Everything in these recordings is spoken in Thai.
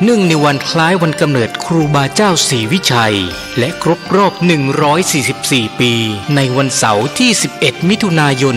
เนื่องในวันคล้ายวันกำเนิดครูบาเจ้าศรีวิชัยและครบรอบ144ปีในวันเสาร์ที่11มิถุนายน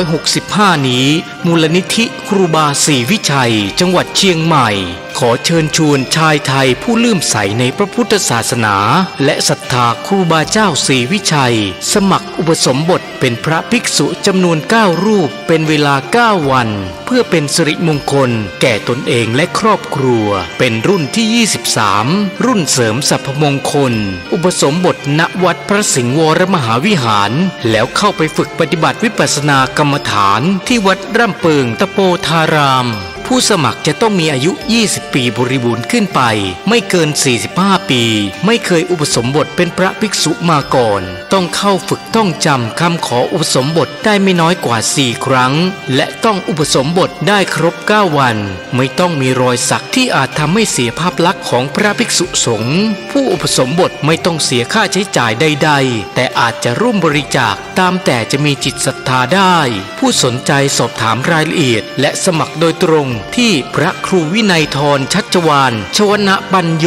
2565นี้มูลนิธิครูบาศรีวิชัยจังหวัดเชียงใหม่ขอเชิญชวนชายไทยผู้เลื่อมใสในพระพุทธศาสนาและศรัทธาครูบาเจ้าศรีวิชัยสมัครอุปสมบทเป็นพระภิกษุจำนวน9รูปเป็นเวลา9วันเพื่อเป็นสิริมงคลแก่ตนเองและครอบครัวเป็นรุ่นที่23รุ่นเสริมสรรพมงคลอุปสมบทณวัดพระสิงห์วรมหาวิหารแล้วเข้าไปฝึกปฏิบัติวิปัสสนากรรมฐานที่วัดร่ำเปิงตะโปธารามผู้สมัครจะต้องมีอายุ20ปีบริบูรณ์ขึ้นไปไม่เกิน45ปีไม่เคยอุปสมบทเป็นพระภิกษุมาก่อนต้องเข้าฝึกต้องจำคำขออุปสมบทได้ไม่น้อยกว่า4ครั้งและต้องอุปสมบทได้ครบ9วันไม่ต้องมีรอยสักที่อาจทำให้เสียภาพลักษณ์ของพระภิกษุสงฆ์ผู้อุปสมบทไม่ต้องเสียค่าใช้จ่ายใดๆแต่อาจจะร่วมบริจาคตามแต่จะมีจิตศรัทธาได้ผู้สนใจสอบถามรายละเอียดและสมัครโดยตรงที่พระครูวินัยธรชัชวาลชวนะปัญโย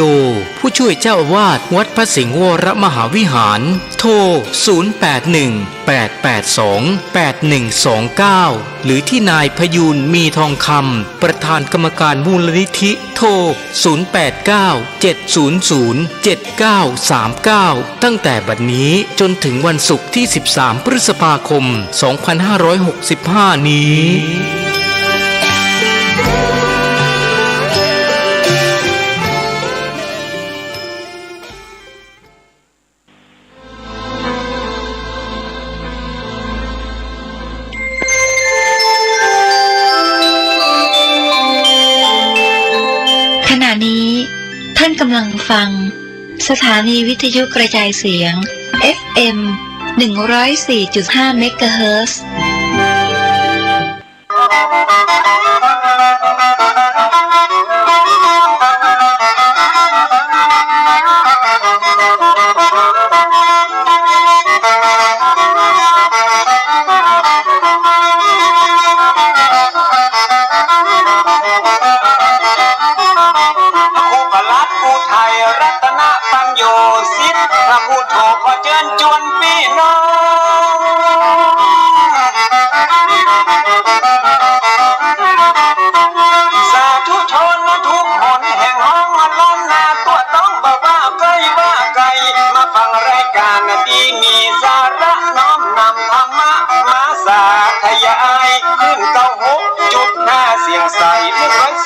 ผู้ช่วยเจ้าอาวาสวัดพระสิงห์วรมหาวิหารโทร0818828129หรือที่นายพยูนมีทองคำประธานกรรมการมูลนิธิโทร0897007939ตั้งแต่บัดนี้จนถึงวันศุกร์ที่13พฤษภาคม2565นี้ขณะนี้ท่านกำลังฟังสถานีวิทยุกระจายเสียง FM 104.5 เมกะเฮิรตซ์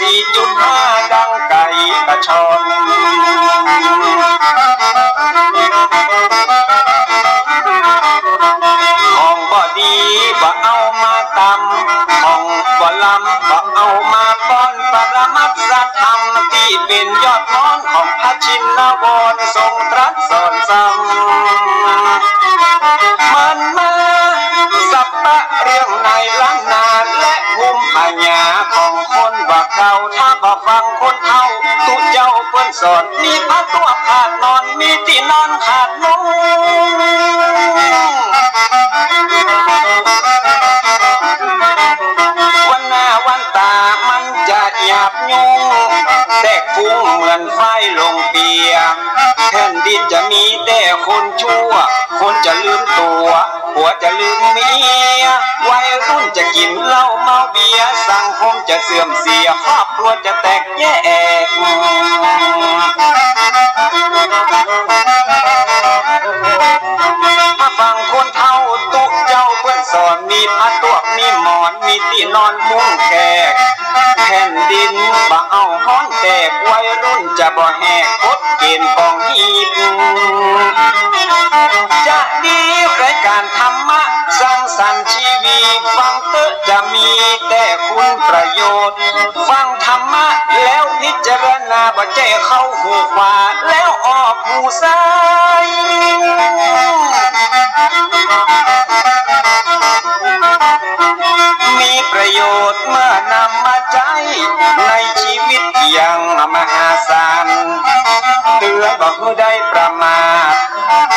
4.5 ดังไก่กระชอนห้องบ่ดีบ่เอามาตำห้องบ่ลำบ่เอามาป้อนปรมัตถธรรมที่เป็นยอดน้อนของพระชินวรทรงตรัสสอนซ้ำมันมาสัพพะเรื่องในล้านนาและภูมิปัญญาของคนบักเก่าถ้าบ่ฟังคนเฒ่าตุเจ้าเปิ้นสอนมีพระตัวขาดนอนมีที่นอนขาดมุ้งวันหน้าวันตามันจะหยาบยุ่งแตกฟุ้งเหมือนไฟลงเปียแผ่นดินจะมีแต่คนชั่วคนจะลืมตัวผัวจะลืมเมียวัยรุ่นจะกินเหล้าเมาเบียร์สังคมจะเสื่อมเสียครอบครัวจะแตกแยกมาฟังคนเฒ่าตุเจ้าเพื่อนสอนมีผ้าตัวมีหมอนมีที่นอนมุ้งแขกแผ่นดินบ่เอาห้อนแตกวัยรุ่นจะบ่แหกกฎเกณฑ์กองหีบจะดีรายการธรรมะสร้างสรรค์ชีวิตฟังเตอะจะมีแต่คุณประโยชน์ฟังธรรมะแล้วพิจารณาบ่ใจเข้าหูขวาแล้วออกหูซ้ายมีประโยชน์เมื่อนำมาใช้ในชีวิตอย่างมหาศาลเตือนบ่ให้ได้ประมาท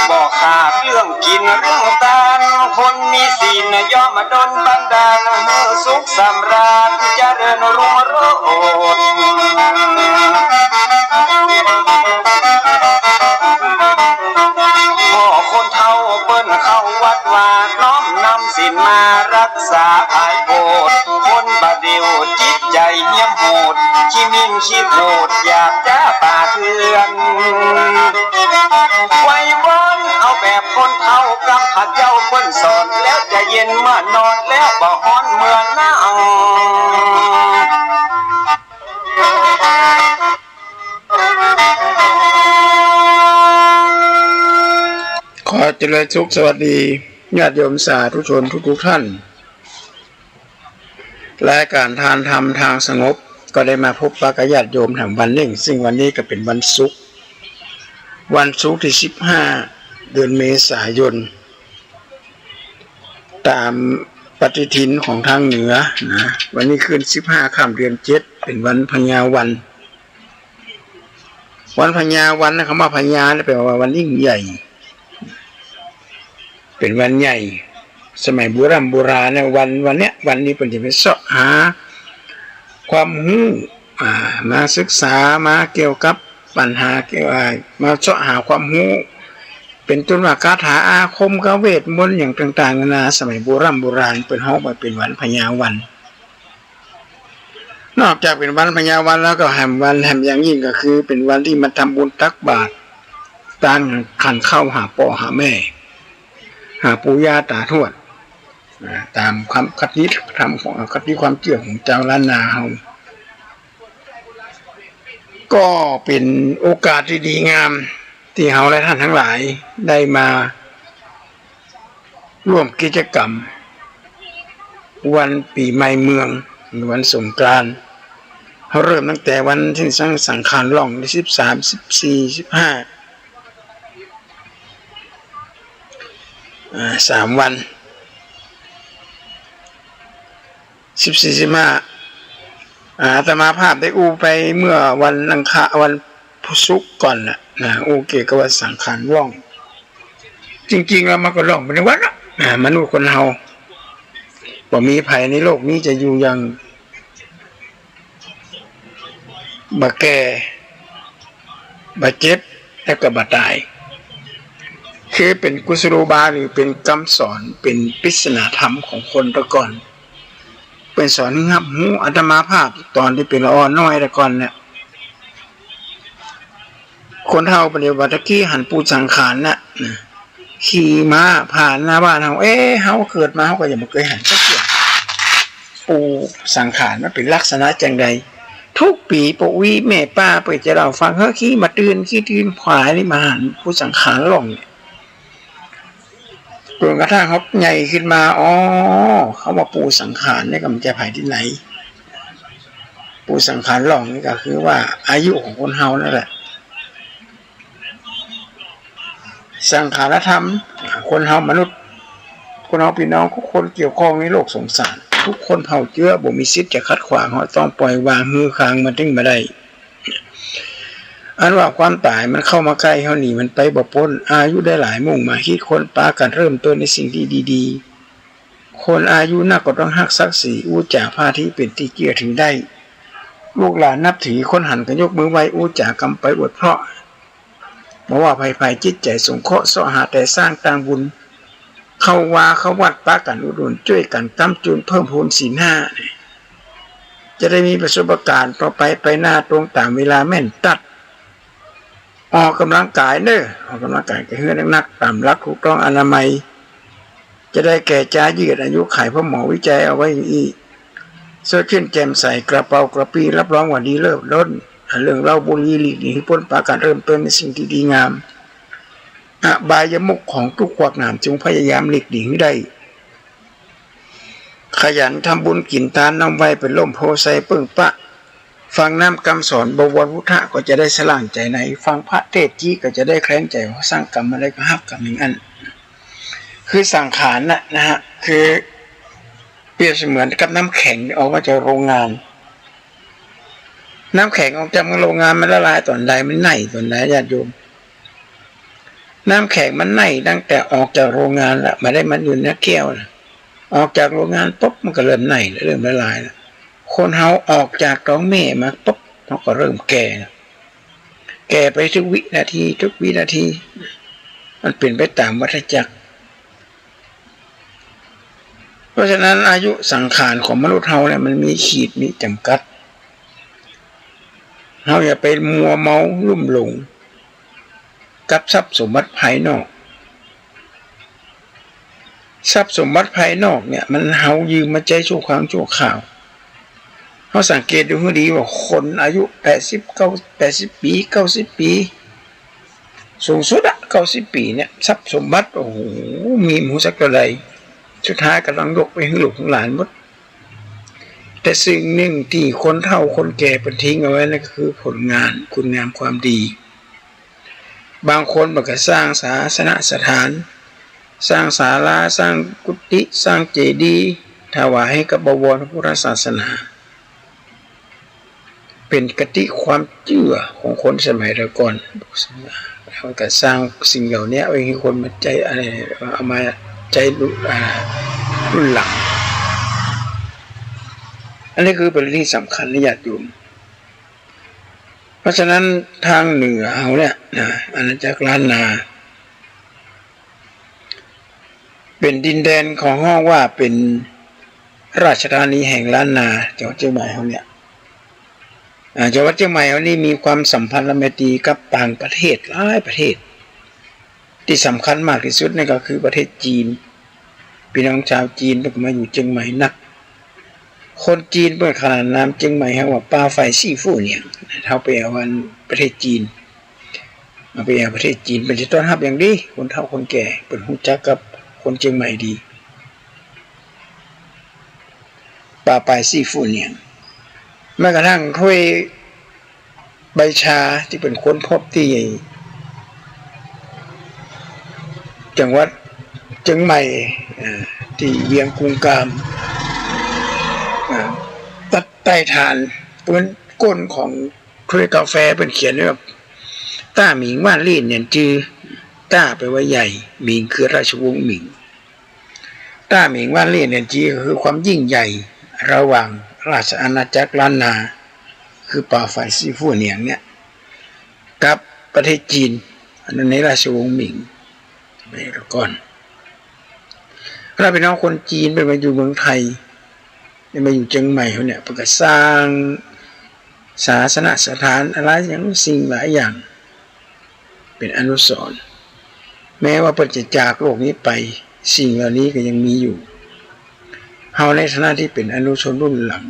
บ่ขาดเรื่องกินเรื่องทานคนมีศีลย่อมมาดลบันดาลให้สุขสำราญเจริญรุ่งโรจน์ กษาภายโพดคนบาเดียวจิตใจเหี้ยมโหดขี้มิ่งขี้โหดอยากจะป่าเถื่อนไว้วอนเอาแบบคนเฒ่ากำผัดเจ้าเปิ้นสอนแล้วจะเย็นเมื่อนอนแล้วบ่ฮ้อนเมื่อนั่งขอเจริญสุขสวัสดีญาติโยมสาธุชนทุกท่านรายการทานธรรมทางสงบก็ได้มาพบปะกับญาติโยมแห่งวันหนึ่งซึ่งวันนี้ก็เป็นวันศุกร์ที่15เดือนเมษายนตามปฏิทินของทางเหนือนะวันนี้ขึ้น15ค่ำเดือน7เป็นวันพญาวันพญาวันนะคำว่าพญาแปลว่าวันยิ่งใหญ่เป็นวันใหญ่สมัยโบราณเนี่ยวันนี้เป็นที่ไปเสาะหาความรู้มาศึกษามาเกี่ยวกับปัญหามาเสาะหาความรู้เป็นต้นว่าคาถาอาคมกเวทมนต์อย่างต่างๆนานาสมัยโบราณเป็นฮ้องมาเป็นวันพญาวันนอกจากเป็นวันพญาวันแล้วก็แห่งอย่างยิ่งก็คือเป็นวันที่มาทำบุญตักบาตรตานขันเข้าหาพ่อหาแม่หาปู่ย่าตาทวดตามความคติธรรมของคติความเชื่อของเจ้าล้านนาเฮาก็เป็นโอกาสที่ดีงามที่เฮาและท่านทั้งหลายได้มาร่วมกิจกรรมวันปีใหม่เมืองวันสงกรานต์เขาเริ่มตั้งแต่วันที่สังขารล่องที่13 14 153 วัน14 15อาตมาภาพได้อูไปเมื่อวันอังคารวันพุธศุกร์ก่อนนะอูเกี่ยวกับวันสังขารล่องจริงๆแล้วมันก็ล่องไปในวัดมนุษย์คนเฮาบ่มีภัยในโลกนี้จะอยู่อย่างบ่แก่บ่เจ็บและก็บ่ตายคือเป็นกุศโลบายหรือเป็นคำสอนเป็นปริศนาธรรมของคนแต่ก่อนเป็นสอนงับหูอาตมาภาพตอนที่เป็นละอ่อนน้อยแต่ก่อนเนี่ยคนเฮาปฏิบัติกี้หันปูสังขารน่ะขี่ม้าผ่านหน้าบ้านเฮาเฮาเกิดมาเฮาก็ยังบ่เคยหันสักเที่ยปูสังขารมันเป็นลักษณะจังใดทุกปีปวีแม่ป้าเปิดจะเล่าฟังเฮ้ขี้มาตื่นขวายนี่มาหันผู้สังขารล่องจนกระทั่งเขาใหญ่ขึ้นมาเขามาปูสังขารนี่ก็มันจะภายที่ไหนปูสังขารล่องนี่ก็คือว่าอายุของคนเฮานั่นแหละสังขารธรรมคนเฮามนุษย์คนเฮาพี่น้องทุกคนเกี่ยวข้องในโลกสงสารทุกคนเผาเจือบ่มีสิทธิ์จะคัดขวางเขาต้องปล่อยวางมือคางมันถึงมาได้อันว่าความตายมันเข้ามาใกล้เฮานี่มันไปบ่พ้นอายุได้หลายมุ่งมาคิดคนปากันเริ่มต้นในสิ่งที่ดีๆคนอายุนักก็ต้องฮักศักดิ์ศรีอู้จ่าพาที่เป็นที่เกียรติถึงได้ลูกหลานนับถือคนหันกันยกมือไหว้อู้จ่ากำไปอวดเพราะบอกว่าภัยจิตใจสงเคราะห์สหาแต่สร้างต่างบุญเข้าวัดปากันอุดหนุนช่วยกันกำจุนเพิ่มพูนศีล 5จะได้มีประสบการณ์ต่อไปหน้าตรงตามเวลาแม่นตัดออกกำลังกายออกกำลังกายกับเฮือนักตามรักถูกต้องอนามัยจะได้แก่จ้ายืดอายุไขเพราะหมอวิจัยเอาไว้อีกเสื้อขึ้นแจ่มใสกระเป๋ากระปี้รับรองว่าดีเลิศล้นเรื่องเล่าบุญหลีกหนีพ้นปาการเริ่มต้นในสิ่งที่ดีงามอบายมุขของทุกขวากหนามจงพยายามหลีกหนีให้ได้ขยันทำบุญกินทานน้ำไว้เป็นล่มโพไซปึ้งปะฟังน้ำคำสอนบวรพุทธะก็จะได้สล่างใจในฟังพระเทศจี้ก็จะได้แคล้งใจว่าสร้างกรรมอะไรก็หักกรรมอย่างนั้นคือสังขารนะฮะคือเปรียบเสมือนกับน้ำแข็งออกมาจากโรงงานน้ำแข็งออกจากโรงงานมันละลายตอนใดมันไหนตอนใดญาติโยมน้ำแข็งมันไหนตั้งแต่ออกจากโรงงานละมาได้มันอยู่ในแก้วนะออกจากโรงงานปุ๊บมันก็เริ่มไหนเริ่มละลายแล้วคนเฮาออกจากท้องแม่มาปุ๊บเขาก็เริ่มแก่ไปทุกวินาทีมันเปลี่ยนไปตามวัฏจักร เพราะฉะนั้นอายุสังขารของมนุษย์เฮาเนี่ยมันมีขีดมีจำกัดเฮาอย่าไปมัวเมาลุ่มหลงกับทรัพย์สมบัติภายนอกทรัพย์สมบัติภายนอกเนี่ยมันเฮายืมมาใจชั่วครั้งชั่วคราวเฮาสังเกตดูให้ดีว่าคนอายุ80 ปี90 ปีสูงสุดอะ90 ปีเนี่ยทรัพย์สมบัติโอ้โหมีหมูสักตัวใดสุดท้ายกำลังยกไปให้ลูกให้หลานหมดแต่สิ่งหนึ่งที่คนเฒ่าคนแก่เป็นทิ้งเอาไว้นั่นก็คือผลงานคุณงามความดีบางคนมันก็สร้างศาสนสถานสร้างศาลาสร้างกุฏิสร้างเจดีย์ถวายให้กับบวรพุทธศาสนาเป็นกติความเชื่อของคนสมัยก่อนเขาก็สร้างสิ่งเหล่านี้ไว้ให้คนมาใจอะไรเอามาใจรุ่นหลังอันนี้คือเป็นเรื่องสำคัญในญาติโยมเพราะฉะนั้นทางเหนือเอาเนี่ยนะอาณาจักรล้านนาเป็นดินแดนของห้องว่าเป็นราชธานีแห่งล้านนาจังหวัดเชียงใหม่เขาเนี่ยจังหวัดเชียงใหม่เขานี่มีความสัมพันธ์และไมตรีกับต่างประเทศหลายประเทศที่สำคัญมากที่สุดนี่ก็คือประเทศจีนพี่น้องชาวจีนก็มาอยู่เชียงใหม่นักคนจีนเปิดขนาดน้ำเชียงใหม่ให้ว่าปลาไฟซี่ฟู่เนี่ยเท่าไปเอาวันประเทศจีนมาไปเอาประเทศจีนเป็นที่ต้อนรับอย่างดีคนเฒ่าคนแก่เป็นฮู้จักกับคนเชียงใหม่ดีปลาไฟซี่ฟู่เนี่ยแม้กระทั่งถ้วยใบชาที่เป็นคนพบที่จังหวัดเชียงใหม่ที่เวียงกุงกามตัดใต้ฐานเป็นก้นของถ้วยกาแฟเป็นเขียนว่าต้าหมิงว่านลี่เนี่ยจือต้าไปว่าใหญ่หมิงคือราชวงศ์หมิงต้าหมิงว่านลี่เนี่ยจือคือความยิ่งใหญ่ระหว่างราชอาณาจักรล้านนาคือป่าไฟซีฟู่เนียงเนี่ยกับประเทศจีนอันนั้นในราชวงศ์หมิงไปก่อนเราเป็นน้องคนจีนไปมาอยู่เมืองไทยมาอยู่เชียงใหม่เขาเนี่ยประกาศสร้างศาสนสถานอะไรอย่างสิ่งหลายอย่างเป็นอนุสรณ์แม้ว่าเปิดจะจากโลกนี้ไปสิ่งเหล่านี้ก็ยังมีอยู่เฮาในฐานะที่เป็นอนุชนรุ่นหลัง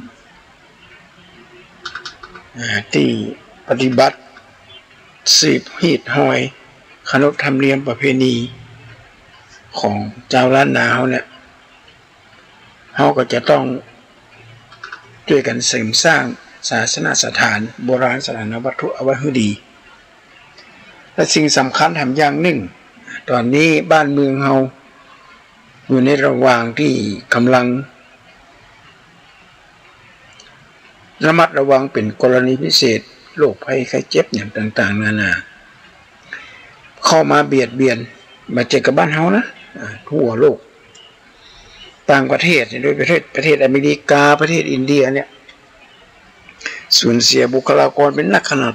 ที่ปฏิบัติสืบหีดหอยขนบธรรมเนียมประเพณีของเจ้าล้านนาเฮาเนี่ยเฮาก็จะต้องช่วยกันเสริมสร้างศาสนสถานโบราณสถานวัตถุเอาไว้ให้ดีและสิ่งสำคัญแถมอย่างหนึ่งตอนนี้บ้านเมืองเฮาอยู่ในระหว่างที่กำลังระมัดระวังเป็นกรณีพิเศษโรคภัยไข้เจ็บอย่างต่างๆนานาเข้ามาเบียดเบียนมาเจอกับบ้านเฮานะทั่วโลกต่างประเทศโดยประเทศอเมริกาประเทศอินเดียเนี่ยสูญเสียบุคลากรเป็นนักขนาด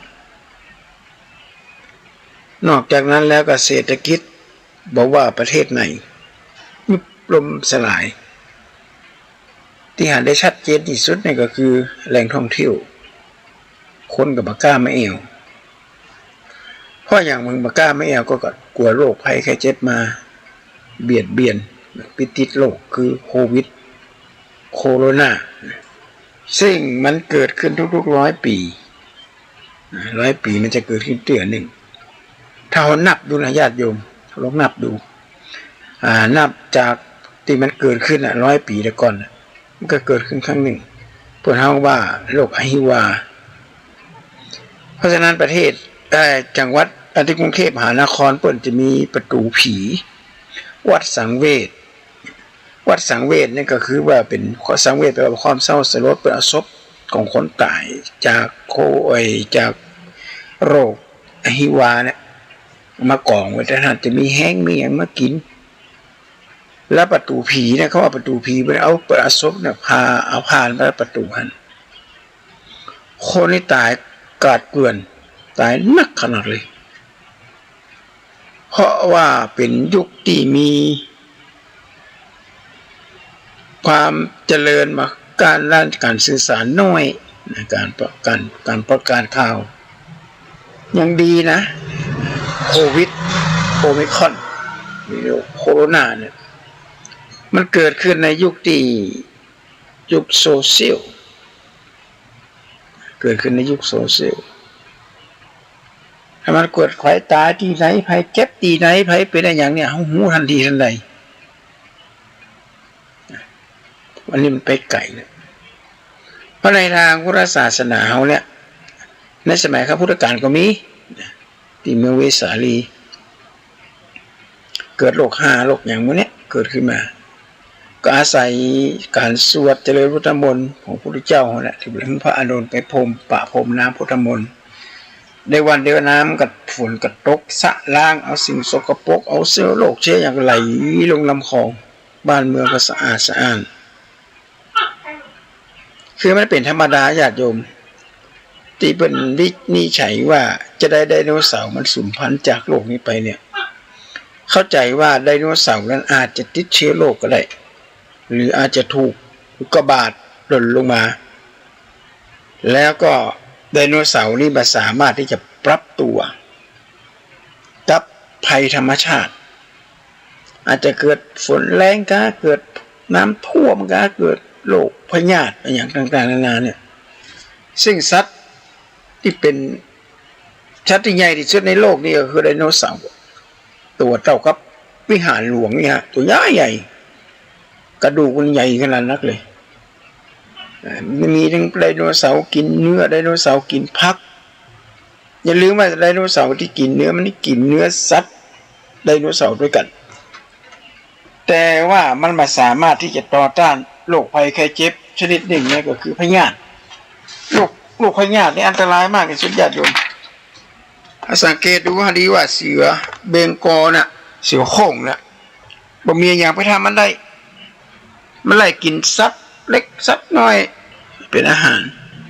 นอกจากนั้นแล้วก็เศรษฐกิจบอกว่าประเทศไหนยุบล่มสลายที่หาได้ชัดเจนที่สุดนี่ก็คือแหล่งท่องเที่ยวคนกับบักก้าไม่เอวเพราะอย่างมึงบักก้าไม่เอวก็กลัวโรคภัยไข้เจ็บมาเบียดเบียนปิดติดโรคคือโควิดโคโรนาซึ่งมันเกิดขึ้นทุกๆ100 ปี100 ปีมันจะเกิดขึ้นเตือนหนึ่งถ้าเรานับดูนะญาติโยมลองนับดูนับจากที่มันเกิดขึ้น100 ปีแต่ก่อนมันก็เกิดขึ้นครั้งหนึ่งเพื่อให้ว่าโรคอหิวาเพราะฉะนั้นประเทศจังหวัดที่กรุงเทพมหานครเปิ่นจะมีประตูผีวัดสังเวชวัดสังเวชนี่ก็คือว่าเป็นสังเวชแปลว่าความเศร้าสลดเป็นศพของคนตายจากจากโรคอหิวาเนี่ยมากองไว้แต่ท่านจะมีแห้งมีอย่างมากินแล้วประตูผีเนี่ยเขาว่าประตูผีไปเอาศพเนี่ยเอาผ่านไปประตูหันคนที่ตายกาดเกลื่อนตายนักขนาดเลยเพราะว่าเป็นยุคที่มีค ความเจริญมาการสื่อสารน้อยการประกาศข่าวยังดีนะโควิดโอมิครอนโคโรนาเนี่ยมันเกิดขึ้นในยุคโซเชียลเกิดขึ้นในยุคโซเชียลถ้ามันเกิดไขตาที่ไหนไผเจ็บที่ไหนไผเป็นอะไรอย่างเนี้ยหูทันทีทันใดวันนี้มันไปไกลเลยเพราะในทางพุทธศาสนาเขาเนี่ยในสมัยข้าพุทธกาลก็มีที่เมืองเวสาลีเกิดโรค5โรคอย่างนี้เกิดขึ้นมาก็อาศัยการสวดเจริญพุทธมนต์ของพระพุทธเจ้าเนี่ยที่พระอานนท์ไปพรมน้ำพุทธมนต์ในวันเดียวน้ำกับฝนกับตกสะล้างเอาสิ่งสกปรกเอาเชื้อโรคเชื้ออย่างไหลลงลำคลองบ้านเมืองก็สะอาดคือมันเป็นธรรมดาญาติโยมที่เป็นนิฉัยว่าจะได้ไดโนเสาร์มันสูญพันธุ์จากโลกนี้ไปเนี่ยเข้าใจว่าไดโนเสาร์นั้นอาจจะติดเชื้อโรคก็ได้หรืออาจจะถูกอุกกาบาตหล่นลงมาแล้วก็ไดโนเสาร์นี่มันสามารถที่จะปรับตัวกับภัยธรรมชาติอาจจะเกิดฝนแรงก็เกิดน้ำท่วมก็เกิดโรคพยาธิอย่างต่างๆนานาเนี่ยซึ่งสัตว์ที่เป็นสัตว์ที่ใหญ่ที่สุดในโลกนี่ก็คือไดโนเสาร์ตัวเท่ากับวิหารหลวงเนี่ยตัวใหญ่กระดูกมันใหญ่ขนาดนักเลยมีทั้งไดโนเสาร์กินเนื้อไดโนเสาร์กินผักอย่าลืมว่าไดโนเสาร์ที่กินเนื้อมันไม่กินเนื้อสัตว์ไดโนเสาร์ด้วยกันแต่ว่ามันไม่สามารถที่จะต่อต้านโรคภัยไข้เจ็บชนิดหนึ่งเนี่ยก็คือพยาธิโรคพยาธินี่อันตรายมากในสุดญาติโยมสังเกตดูให้ดีว่าเสือเบงกอลน่ะเสือโคร่งน่ะบ่มีอย่างไปทำมันได้มันไล่กินสัตว์เล็กสัตว์น้อยเป็นอาหาร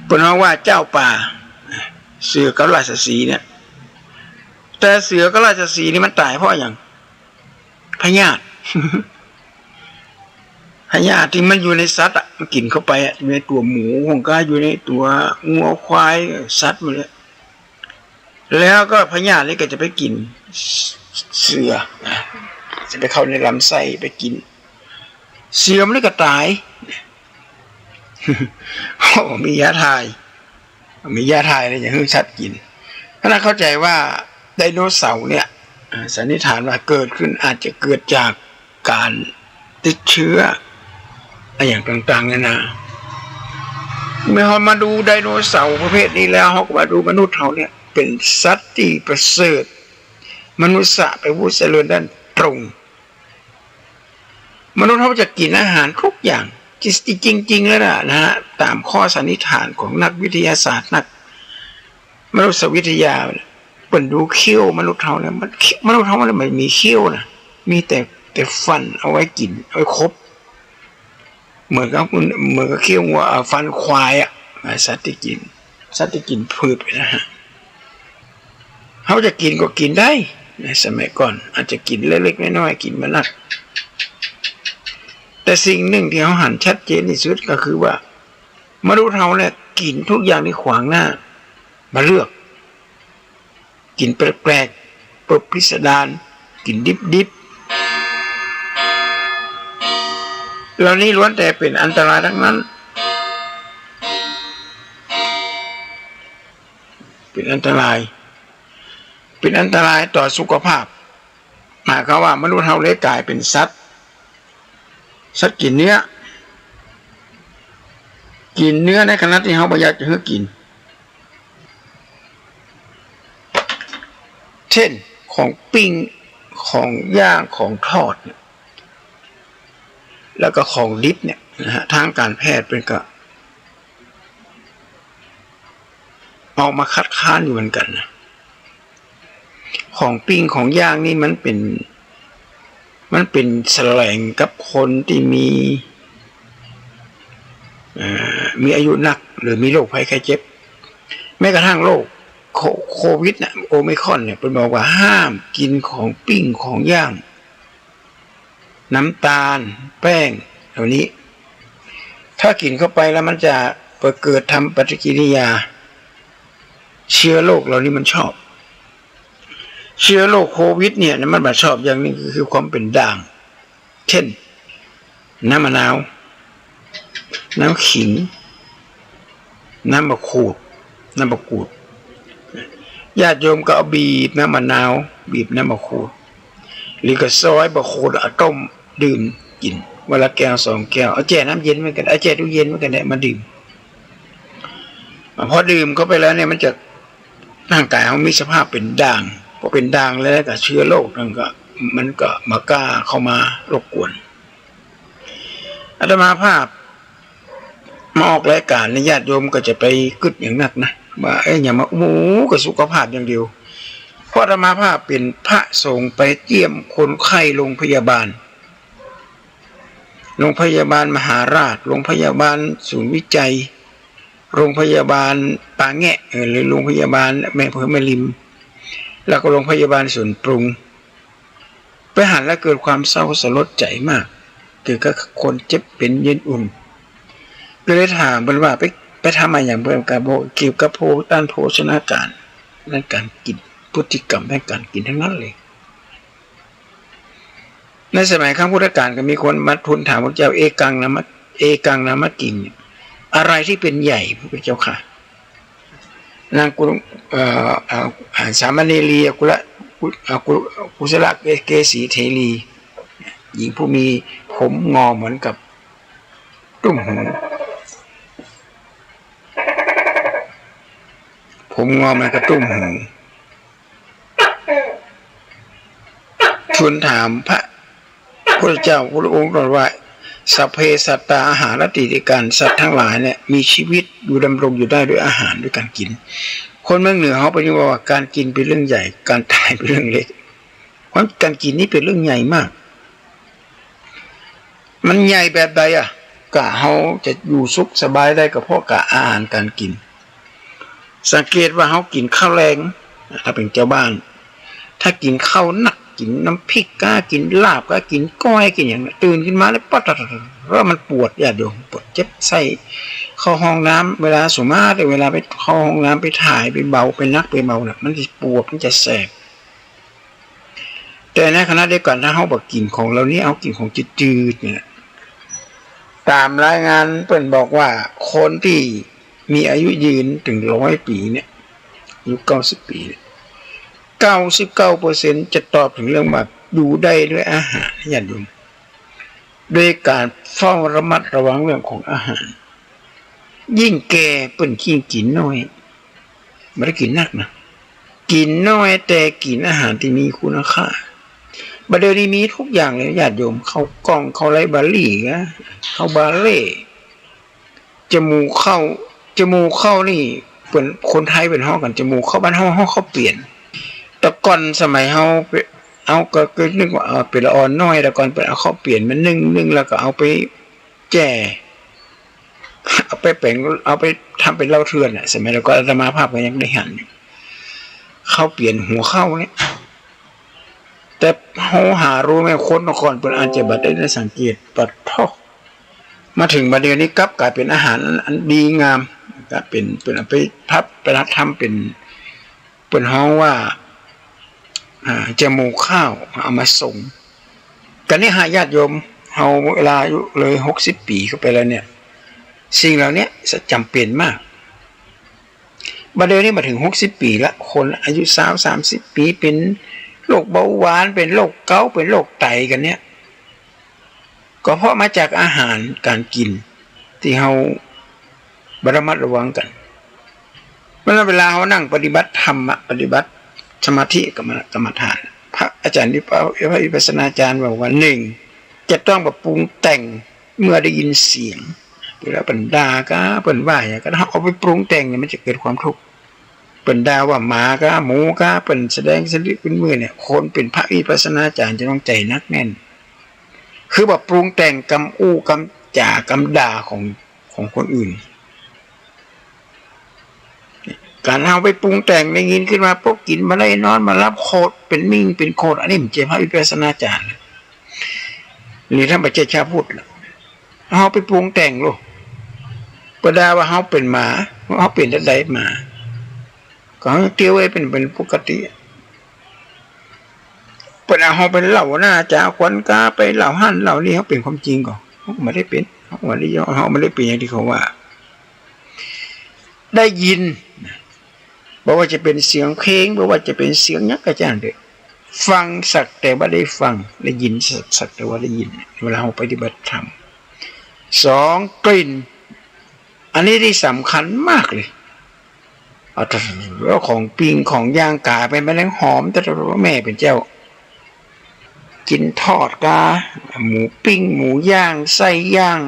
เพิ่นว่าเจ้าป่าเสือกับราชสีห์เนี่ยแต่เสือกับราชสีห์นี่มันตายเพราะอย่างพยาธิพยาธิที่มันอยู่ในสัตว์อ่ะมันกินเข้าไปอ่ะอยู่ในตัวหมูของก็อยู่ในตัวงัวควายสัตว์หมดเลยแล้วก็พยาธินี่ก็จะไปกินเสือจะไปเข้าในลำไส้ไปกินเสือมันก็ตายมียาทายอะไรอย่างนี้ชัดกินเพราะนั้นเข้าใจว่าไดโนเสาร์เนี่ยสันนิษฐานว่าเกิดขึ้นอาจจะเกิดจากการติดเชื้ออะไรอย่างต่างๆนานาเมื่อเรามาดูไดโนเสาร์ประเภทนี้แล้วเราก็มาดูมนุษย์เราเนี่ยเป็นสัตว์ที่ประเสริฐมนุษย์เป็นผู้เจริญด้านตรงมนุษย์เขาจะกินอาหารทุกอย่างจริงๆแล้วนะฮะตามข้อสันนิษฐานของนักวิทยาศาสตร์นักมนุษยวิทยาเปิ่นดูเขี้ยวมนุษย์เขาเนี่ยมนุษย์เขามันไม่มีเขี้ยวนะมีแต่ฟันเอาไว้กินเอาไว้ครบเหมือนกับเขี้ยวงัวฟันควายอ่ะสัตว์ที่กินพืชไปนะฮะเขาจะกินก็กินได้ในสมัยก่อนอาจจะกินเล็กๆน้อยๆกินมานักแต่สิ่งหนึ่งที่เขาหันชัดเจนที่สุดก็คือว่ามนุษย์เราเนี่ยกินทุกอย่างที่ขวางหน้ามาเลือกกินแปลกๆพิสดารกินดิบเหล่านี้ล้วนแต่เป็นอันตรายทั้งนั้นเป็นอันตรายต่อสุขภาพหมายความว่ามนุษย์เราเลยกลายเป็นสัตว์กินเนื้อในขณะที่เขาไม่อยากจะให้กินเช่นของปิ้งของย่างของทอดเนี่ยแล้วก็ของดิบเนี่ยนะฮะทางการแพทย์เป็นก็ออกมาคัดค้านอยู่เหมือนกันนะของปิ้งของย่างนี่มันเป็นแสลงกับคนที่มีอายุนักหรือมีโรคภัยไข้เจ็บแม้กระทั่งโรคโควิดนะโอไมครอนเนี่ยเป็นบอกว่าห้ามกินของปิ้งของย่างน้ำตาลแป้งเหล่านี้ ถ้ากินเข้าไปแล้วมันจะเกิดทำปฏิกิริยาเชื้อโรคเหล่านี้มันชอบเชื้อโรคโควิดเนี่ยมันมาชอบอย่างนี้คือความเป็นด่างเช่นน้ำมะนาวน้ำขิงน้ำมะขูดน้ำมะกรูดญาติโยมก็เอาบีบน้ำมะนาวบีบน้ำมะขูดหรือก็ซอยมะขูดเอาต้มดื่มกินวันละแก้ว2 แก้วเอาแช่น้ำเย็นไว้กันเอาแช่ตู้เย็นไว้กันได้มาดื่มพอดื่มเข้าไปแล้วเนี่ยมันจะร่างกายเขามีสภาพเป็นด่างพอเป็นด่างแล้วก็เชื้อโรคมันก็มากล้าเข้ามารบกวนอาตมาภาพมาออกรายการในญาติโยมก็จะไปกึดอย่างนักนะว่าอย่ามาหมูกับสุขภาพอย่างเดียวเพราะอาตมาภาพเป็นพระสงฆ์ไปเยี่ยมคนไข้โรงพยาบาลมหาราชโรงพยาบาลศูนย์วิจัยโรงพยาบาลปางแงะหรือโรงพยาบาลแม่เผือแม่ริมแล้วก็โรงพยาบาลสวนปรุงไปหันแล้วเกิดความเศร้าสลดใจมากเกิดกับคนเจ็บเป็นเย็นอุ่นก็เลยถามมันว่าไปทำอะไรอย่างเพื่อนกับเกี่ยวกับด้านโภชนาการด้านการกินพฤติกรรมด้านการกินทั้งนั้นเลยในสมัยครั้งพุทธกาลก็มีคนมาทูลถามพระเจ้าเอกังนามกิงอะไรที่เป็นใหญ่พระเจ้าค่ะนางสามเณรีกุศลเกสีเทรีหญิงผู้มีผมงอเหมือนกับตุ้มหูผมงอเหมือนกับตุ้มหูทูลถามพระพุทธเจ้าพระองค์ตรัสว่าสัพเพสัตตาอาหารติติการสัตว์ทั้งหลายเนี่ยมีชีวิตอยู่ดำรงอยู่ได้ด้วยอาหารด้วยการกินคนเมืองเหนือเขาไปนิยามว่าการกินเป็นเรื่องใหญ่การตายเป็นเรื่องเล็กเพราะการกินนี่เป็นเรื่องใหญ่มากมันใหญ่แบบใดอ่ะกะเขาจะอยู่สุขสบายได้ก็เพราะกะอาหารการกินสังเกตว่าเขากินข้าวแรงถ้าเป็นเจ้าบ้านถ้ากินข้าวหนักกินน้ำพริกก็กินลาบก็กินก้อยกินอย่างนั้นตื่นขึ้นมาแล้วปั๊ดเพราะมันปวดญาติโยมปวดเจ็บไส้เข้าห้องน้ำเวลาสมมาแต่เวลาไปเข้าห้องน้ำไปถ่ายไปเบาไปนักไปเบาเนี่ยมันจะปวดมันจะแสบแต่ในขณะเดียวกันถ้าเขาบอกกินของเรานี้เอากินของจืดๆเนี่ยตามรายงานเปิ้นบอกว่าคนที่มีอายุยืนถึง100 ปีเนี่ยอายุ90 ปี99% จะตอบถึงเรื่องว่าอยู่ได้ด้วยอาหารญาติโยมด้วยการเฝ้าระมัดระวังเรื่องของอาหารยิ่งแก่เปิ้นกินน้อยไม่ได้กินนักนะกินน้อยแต่กินอาหารที่มีคุณค่าบัดเดี๋ยวนี้มีทุกอย่างเลยญาติโยมเข้ากล้องเข้าไรบาลี่นะเข้าบาเล่จมูกเข้านี่เปิ้นคนไทยเป็นฮ้อกันจมูกเข้าบ้านฮ้อเขาเปลี่ยนแต่ก่อนสมัยเอาก็นึกว่าเป็นละอ่อนน้อยแต่ก่อนเป็นเอาเขาเปลี่ยนมันนึ่งแล้วก็เอาไปแจ่เอาไปแปลงเอาไปทำเป็นเหล้าเถื่อนสมัยแล้วก็อาตมาภาพก็ยังได้หันเขาเปลี่ยนหัวเข้าเนี่ยแต่เขาหารู้ไหมคนก่อนเป็นอาจจะบัดได้สังเกตปัดทอกมาถึงบัดเดี๋ยวนี้กลับกลายเป็นอาหารอันดีงามก็เป็นไปพับไปรับทำเป็นห้องว่าจมูกข้าวเอามาส่งกันนี่หาญาติโยมเอาเวลาอายุเลย60 ปีเข้าไปแล้วเนี่ยสิ่งเหล่านี้จำเป็นมากบัดเดี๋ยวนี้มาถึง60 ปีละคนอายุ30 ปีเป็นโรคเบาหวานเป็นโรคเกาต์เป็นโรคไตกันเนี่ยก็เพราะมาจากอาหารการกินที่เราระมัดระวังกันเวลาเขานั่งปฏิบัติธรรมปฏิบัติสมาธิกรรมฐานพระอาจารย์พระวิปัสสนาจารย์บอกว่า1จะต้องปรุงแต่งเมื่อได้ยินเสียงเวลาเป็นด่าก็เป็นว่าอย่างก็เอาไปปรุงแต่งเนี่ยมันจะเกิดความทุกข์เป็นด่าว่าหมาก็หมูก็เป็นแสดงสติเป็นมือเนี่ยคนเป็นพระวิปัสสนาจารย์จะต้องใจนักแน่นคือแบบปรุงแต่งกำอู้กำจ่ากำด่าของคนอื่นการเอาไปปรุงแต่งในยินขึ้นมาพวกกินมาได้นอนมารับโคตรเป็นมิ่งเป็นโคตรอันนี้มันเจ้าพระวิปัสสนาจารย์หรือท่านพระเจ้าชาพุทธเอาไปปรุงแต่งลูก ประดาว่าเขาเป็นหมาเขาเป็นได้หมาก็เตี้ยวไว้เป็นปกติเป็นเอาเขาเป็นเหล่าหน้าจ่าควันกาไปเหล่าหั่นเหล่านี้เขาเป็นความจริงก่อนเขาไม่ได้เป็นเขาไม่ได้เป็นอย่างที่เขาว่า ได้ยินบอกว่าจะเป็นเสียงเพลงบอกว่าจะเป็นเสียงยักษ์กระจ่างเด็กฟังสักแต่ว่าได้ฟังได้ยินสักแต่ว่าได้ยินเวลาเราปฏิบัติธรรมสองกลิ่นอันนี้ที่สำคัญมากเลยเอาแต่ว่าของปิ้งของย่างกาเป็นแมลงหอมแต่ว่าแม่เป็นเจ้ากินทอดกาหมูปิ้งหมูย่างไส้ย่าง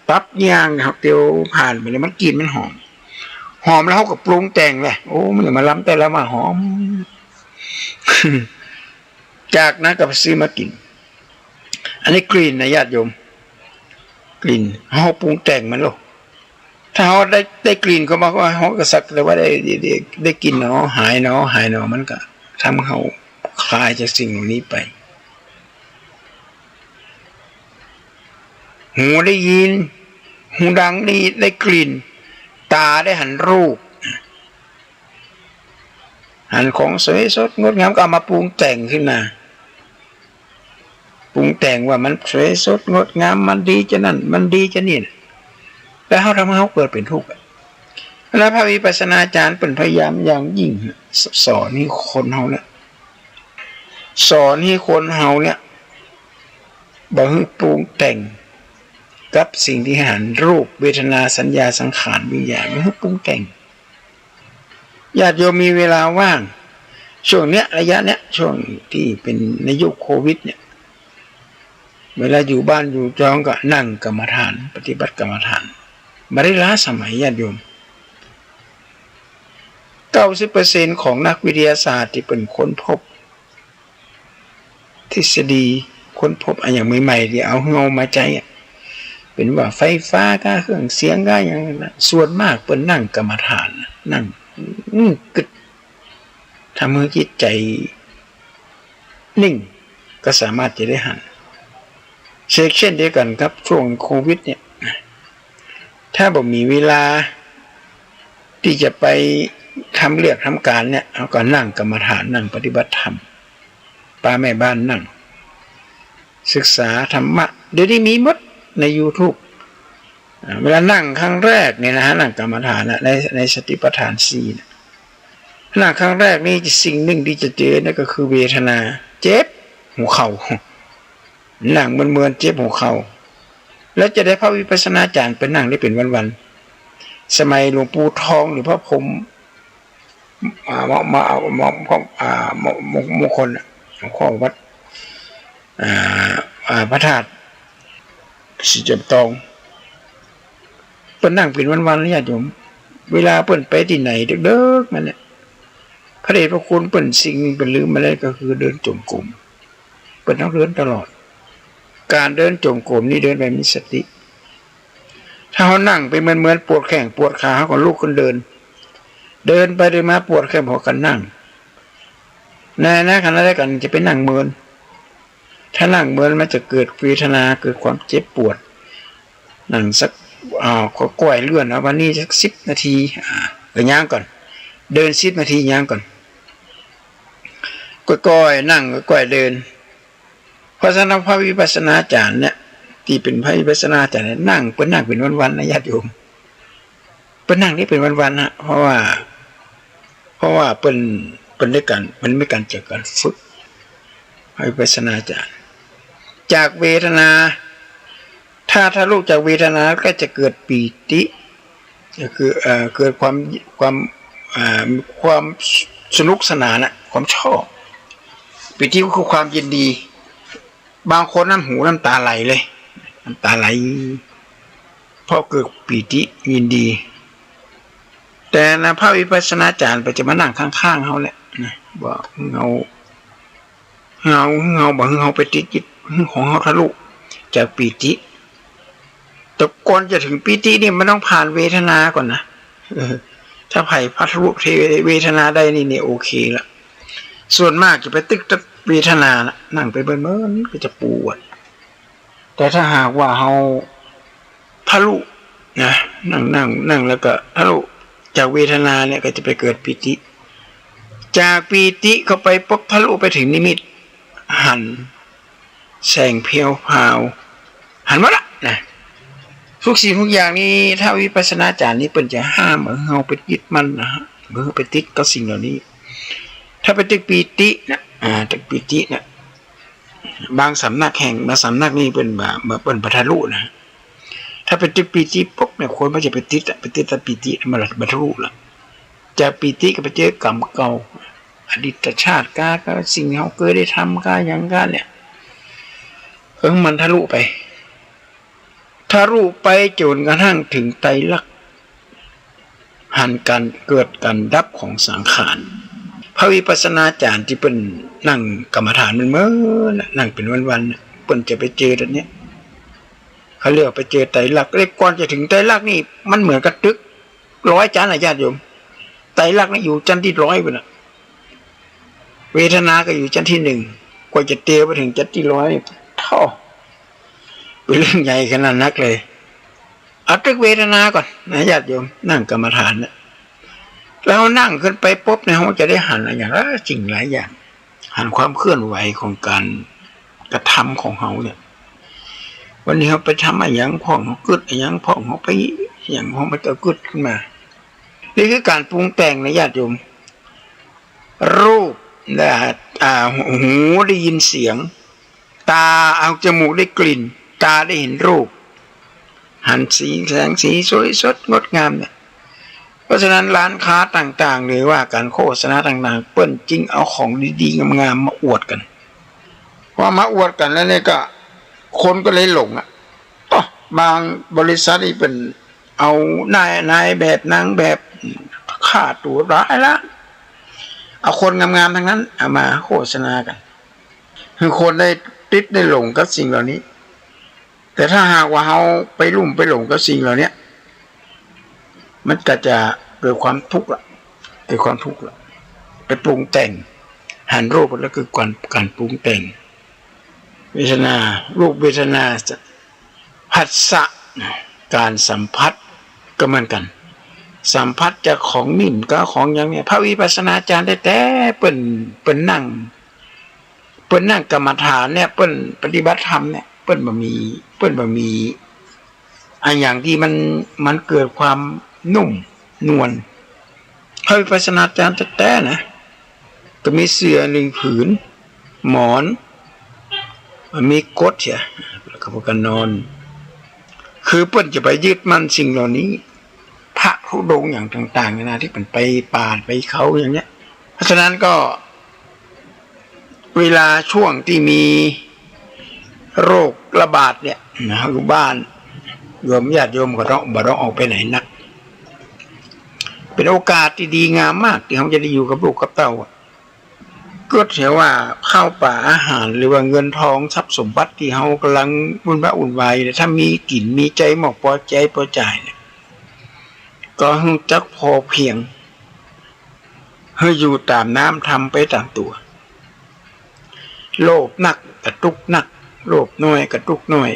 ตับย่างครับเดี๋ยวผ่านไปเลยมันกินมันหอมแล้วเขาก็ปรุงแต่งเลยโอ้มันมาล้ำแต่ละมาหอม จากนั้นก็ไปซื้อมากินอันนี้กลิ่นนะญาติโยมกลิ่นเขาปรุงแต่งมันหรอกถ้าเขาได้กลิ่นเขาบอกว่าเขาก็สักแต่ว่าได้กินเนาะหายเนาะมันก็ทำเขาคลายจากสิ่งเหล่านี้ไปหูได้ยินหูดังได้กลิ่นตาได้หันรูปหันของสวยสดงดงามก็เอามาปรุงแต่งขึ้นมาปรุงแต่งว่ามันสวยสดงดงามมันดีจะนั่นมันดีจะนี่แล้วเขาทำให้เขาเกิดเป็นทุกข์แล้วพระวิปัสสนาจารย์เป็นพยายามอย่างยิ่งสอนให้คนเขาเนี่ยสอนให้คนเขาเนี่ยบอกให้ปรุงแต่งกับสิ่งที่หันรูปเวทนาสัญญาสังขารวิญญาณไม่ให้ปรุงแต่งญาติโยมมีเวลาว่างช่วงเนี้ยระยะเนี้ยช่วงที่เป็นในยุคโควิดเนี่ยเวลาอยู่บ้านอยู่จองก็นั่งกรรมฐานปฏิบัติกรรมฐานไม่ได้ล้าสมัยญาติโยม 90% ของนักวิทยาศาสตร์ที่เป็นค้นพบทฤษฎีค้นพบอย่างใหม่ๆที่เอาเงามาใจเป็นว่าไฟฟ้าก็เครื่องเสียงก็อย่างนั้นส่วนมากเป็นนั่งกรรมฐานนั่งกึดทำให้จิตใจนิ่งก็สามารถจะได้หันเช่นเดียวกันครับช่วงโควิดเนี่ยถ้าบ่มีเวลาที่จะไปทำเรื่องทำการเนี่ยเอาก็นั่งกรรมฐานนั่งปฏิบัติธรรมป้าแม่บ้านนั่งศึกษาธรรมะเดี๋ยวนี้มีหมดใน YouTube เวลานั่งครั้งแรกเนี่ยนะฮะนั่งกรรมฐานในสติปัฏฐาน4นะนั่งครั้งแรกนี่สิ่งหนึ่งที่จะเจอนั่นก็คือเวทนาเจ็บหัวเข่านั่งเมื่อเจ็บหัวเข่าแล้วจะได้พระวิปัสสนาจารย์เป็นนั่งได้เป็นวันๆสมัยหลวงปู่ทองหรือพระพรหมมงคลของวัดพระธาตุสิจำตองเปิ้นนั่งเป็นวันๆญาติโยมเวลาเปิ้นไปที่ไหนเด็กๆมันเนี่ยพระเดชพระคุณเปิ้นสิ่งนึงเปิ้นลืมมาได้ก็คือเดินจงกรมเปิ้นต้องเดินตลอดการเดินจงกรมนี่เดินแบบมีสติถ้าเขานั่งไปเหมือนปวดแข้งปวดขาเขาก็ลุกขึ้นเดินไปเดินมาปวดแข้งพอกันนั่งในขณะเดียวกันจะไปนั่งเมินถ้านั่งเมินมันจะเกิดเวทนาเกิดความเจ็บปวดนั่งสักก็ก้อยเลื่อนเอาวันนี้สัก10 นาทีก็ย่างก่อนเดิน10 นาทีย่างก่อนก้อยนั่งก้อยเดินเพราะฉะนั้นพระวิปัสสนาจารย์เนี่ยที่เป็นพระวิปัสสนาจารย์นั่งเป็นวันๆนะญาติโยมเป็นนั่งนี่เป็นวันๆนะเพราะว่าเป็นด้วยกันมันไม่การจากการฝึกพระวิปัสสนาจารย์จากเวทนาถ้าลูกจากเวทนาก็จะเกิดปีติก็คือเกิดความสนุกสนานนะความชอบปีติก็คือความยินดีบางคนน้ำหูน้ำตาไหลเลยน้ำตาไหลเพราะเกิดปีติยินดีแต่นะพระวิปัสสนาจารย์ไปจะมานั่งข้างๆเขาแหละนะบอกเงาบอกเงาไปติดจิตของเขาทะลุจากปีติแต่ก่อนจะถึงปีตินี่มันต้องผ่านเวทนาก่อนนะถ้าไผ่พัทลุเวทนาได้นี่โอเคละส่วนมากจะไปตึกเวทนานะนั่งไปเบิ่งก็จะปวดแต่ถ้าหากว่าเขาทะลุ นะนั่งแล้วก็ทะลุจากเวทนาเนี่ยก็จะไปเกิดปิติจากปิติเข้าไปปุ๊บทะลุไปถึงนิมิตหันแสงเพียวพาวหันหมดละนะทุกสิ่งทุกอย่างนี้ถ้าวิปัสสนาจารย์นี้เปิ้นจะห้ามเฮาไปยึดมันนะฮะเมื่อไปติดกับสิ่งเหล่านี้ถ้าไปติดปิตินะติดปิตินะบางสำนักแห่งบางสำนักนี่เป็นแบบเปิ้นบรรลุนะถ้าไปติดปิติปุ๊บเนี่ยคนมันจะไปติดปิติมันบรรลุละจากปิติก็ไปเจอกรรมเก่าอดีตชาติก็สิ่งที่เฮาเคยได้ทำก็อย่างกันเนี่ยมันทะลุไปจนกระทั่งถึงไตรลักษณ์หันการเกิดการดับของสังขารพระวิปัสสนาจารย์ที่เป็นนั่งกรรมฐานมันเมื่อนั่งเป็นวันๆเปิ้นจะไปเจอตรงนี้เขาเรียกไปเจอไตรลักษณ์ก่อนจะถึงไตรลักษณ์นี่มันเหมือนกับตึก100ชั้นญาติโยมไตรลักษณ์นี่อยู่ชั้นที่100พุ่นน่ะเวทนาก็อยู่ชั้นที่1กว่าจะเตะไปถึงชั้นที่100ท่อเป็นเรื่องใหญ่ขนาดนักเลยเอาตึกเวทนาก่อนนะญาติโยมนั่งกรรมฐานนะแล้วนั่งขึ้นไปปุ๊บเนี่ยเราจะได้หันอะไรอย่างจริงหลายอย่างหันความเคลื่อนไหวของการกระทำของเขาเนี่ยวันนี้เขาไปทำอะไรอย่างพ่องเขากึดอะไรอย่างพ่องเขาไปอย่างพ่องมันจะกึดขึ้นมานี่คือการปรุงแต่งนะญาติโยมรูปได้หูได้ยินเสียงตาเอาจมูกได้กลิ่นตาได้เห็นรูปหันสีแสงสีสวยสดงดงามเนี่ยเพราะฉะนั้นร้านค้าต่างๆหรือว่าการโฆษณาต่างๆเปิ้นจริงเอาของดีๆงามๆมาอวดกันพอมาอวดกันแล้วเนี่ยก็คนก็เลยหลงบางบริษัทนี่เป็นเอานายแบบนางแบบค่าตัวร้ายละเอาคนงามๆทั้งนั้นเอามาโฆษณากันคือคนได้ติดได้หลงกับสิ่งเหล่านี้แต่ถ้าหากว่าเราไปลุ่มไปหลงกับสิ่งเหล่านี้มันก็จะเกิดความทุกข์ละไปปรุงแต่งหันรูปแล้วคือการปรุงแต่งเวทนารูปเวทนาผัสสะการสัมผัสก็เหมือนกันสัมผัสจากของนิ่มก็ของอย่างเนี้ยพระวิปัสสนาจารย์ได้แต่เปิ้นนั่งกรรมฐานเนี่ยเปิ้นปฏิบัติธรรมเนี่ยเปิ้นบ่มีอันอย่างที่มันเกิดความนุ่มนวลพระวิปัสสนาจารย์แต่นะก็มีเสื่อ1ผืนหมอนมีกดเสียแล้วก็พกันนอนคือเปิ้นจะไปยึดมั่นสิ่งเหล่านี้พระธุดงค์อย่างต่างๆนะที่เป็นไปป่าไปเขาอย่างเนี้ยเพราะฉะนั้นก็เวลาช่วงที่มีโรคระบาดเนี่ยนะอยู่บ้านโยมญาติโยมก็บ่ต้องออกไปไหนนักเป็นโอกาสที่ดีงามมากที่เขาจะได้อยู่กับลูกกับเต้าก็เสียว่าข้าวป่าอาหารหรือว่าเงินทองทรัพย์สมบัติที่เขากำลังวุ่นวายถ้ามีกินมีใจหมอกพอใจพอจ่ายเนี่ยก็ต้องจักพอเพียงให้อยู่ตามน้ำทำไปตามตัวโลภนักกระตุกนักโลภน้อยกระตุกน้อย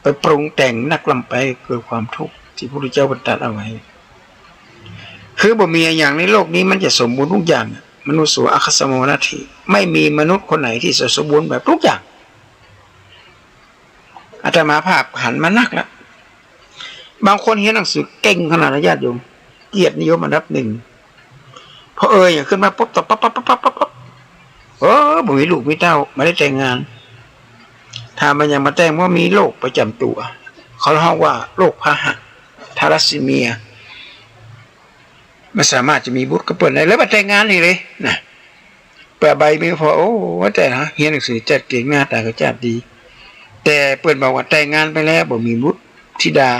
ไปปรุงแต่งนักลำไปเกิดความทุกข์ที่พระพุทธเจ้าบัญญัติเอาไว้คือบ่มีอย่างในโลกนี้มันจะสมบูรณ์ทุกอย่างมนุษย์สุอัคสโมนาทีไม่มีมนุษย์คนไหนที่สมบูรณ์แบบทุกอย่างอาตมาภาพหันมานักแล้วบางคนเรียนหนังสือเก่งขนาดญาติโยมเกียรตินิยมอันดับ1พออย่างขึ้นมาปุ๊บต่อปั๊บบ่มีลูกมีเต้าไม่ได้แต่งงานถ้ามันยังมาแต่งว่ามีโรคประจำตัวเขาเรียกว่าโรคพาหะทาลัสซีเมียไม่สามารถจะมีบุตรกับเปิ้นได้แล้วมาแต่งงานนี่เลยนะแปะใบไม่พอว่าแต่นะเรียนหนังสือจัดเก่งหน้าตาก็จัดดีแต่เปิ้นบอกว่าแต่งงานไปแล้วบ่มีบุตรธิดา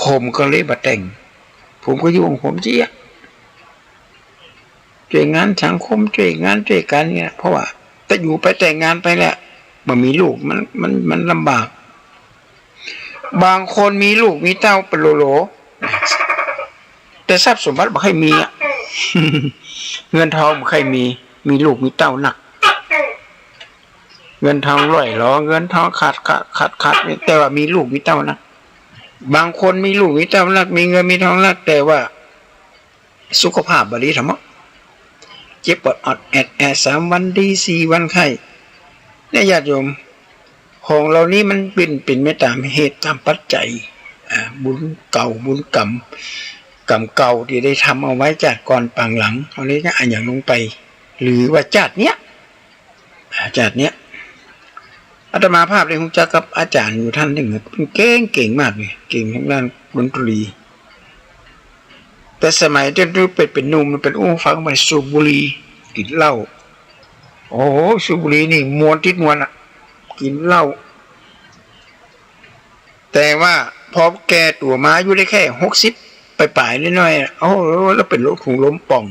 ผมก็เลยบ่แต่งผมก็อยู่ของผมเจี๊ยช่วยงานสังคมช่วยงานช่วยกันเนี่ยเพราะว่าถ้าอยู่ไปแต่งงานไปแล้วบ่มีลูกมันลำบากบางคนมีลูกมีเต้าเป็นโหลแต่ทรัพย์สมบัติบ่ค่อยมีเงินทองบ่ค่อยมีลูกมีเต้าหนักเงินทองร่อยหรอเงินทองขาดแต่ว่ามีลูกมีเต้านะ บางคนมีลูกมีเต้ารักมีเงินมีทองรักแต่ว่าสุขภาพบริธรรมะเจ็บปวดอดแอด3 วันดี4 วันไข้เนี่ยญาติโยมของเรานี้มันเป็นไม่ตามเหตุตามปัจจัยบุญเก่าบุญกรรมเก่าที่ได้ทำเอาไว้จากก่อนปางหลังเอานี้ก็อย่างลงไปหรือว่าจาดเนี้ยอาตมาภาพได้รู้จักกับอาจารย์อยู่ท่านหนึ่งเป็นเก่งมากเลยเก่งทางด้านดนตรีแต่สมัยที่เป็นหนุ่มเป็นฟังมาสูบบุหรี่กินเหล้าโอ้สูบบุหรี่นี่มวนติดมวนอ่ะกินเหล้าแต่ว่าพอแกตัวมาอยู่ได้แค่60ไปปลายน้อยๆแล้วเป็นโรคถุงลมป่อง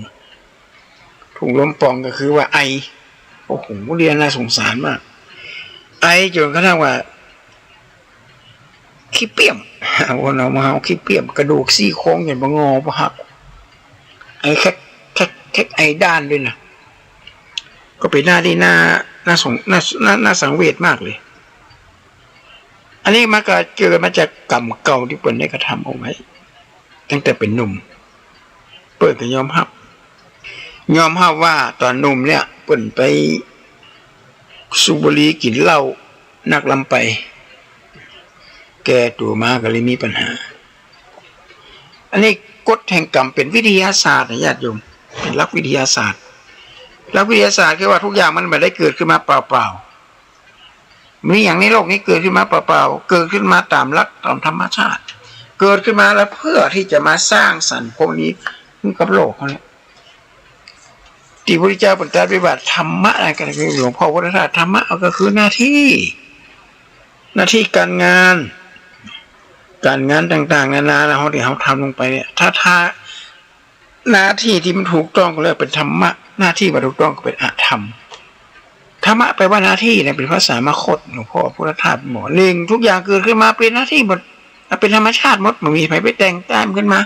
ก็คือว่าไอโอ้โหเรียนน่าสงสารมากไอจนกระทั่งว่าขี้เปี่ยมวันเอามาขี้เปี่ยมกระดูกซี่โครงอย่างบงอปะหักไอแค่ไอด้านด้วยนะก็เป็นหน้าที่น่าสังเวชมากเลยอันนี้มันก็เกิดมาจากกรรมเก่าที่เปิ่นได้กระทำเอาไว้ตั้งแต่เป็นหนุ่มเปิ่นก็ยอมรับว่าตอนหนุ่มเนี่ยเปิ่นไปสูบบุหรี่กินเหล้านักลำไปแกตัวมาก็เลยมีปัญหาอันนี้กฎแห่งกรรมเป็นวิทยาศาสตร์นะญาติโยมเป็นหลักวิทยาศาสตร์คือว่าทุกอย่างมันไม่ได้เกิดขึ้นมาเปล่าๆมีอย่างในโลกนี้เกิดขึ้นมาเปล่าๆเกิดขึ้นมาตามหลักตามธรรมชาติเกิดขึ้นมาแล้วเพื่อที่จะมาสร้างสรรค์พวกนี้กับโลกเขาเนี่ยที่พระพุทธเจ้าปฏิบัติธรรมะอะไรกันคือหลวงพ่อพุทธทาสธรรมะก็คือหน้าที่การงานต่างๆนานาแล้วที่เขาทำลงไปเนี่ยถ้าหน้าที่ที่มันถูกต้องก็เรียกเป็นธรรมะหน้าที่ที่ถูกต้องก็เป็นอธรรมธรรมะแปลว่าหน้าที่เนี่ยเป็นภาษามคธหลวงพ่อพุทธทาสบอกหนึ่งทุกอย่างเกิดขึ้นมาเป็นหน้าที่หมดเป็นธรรมชาติหมดไม่มีใครไปแต่งแต้มขึ้นมา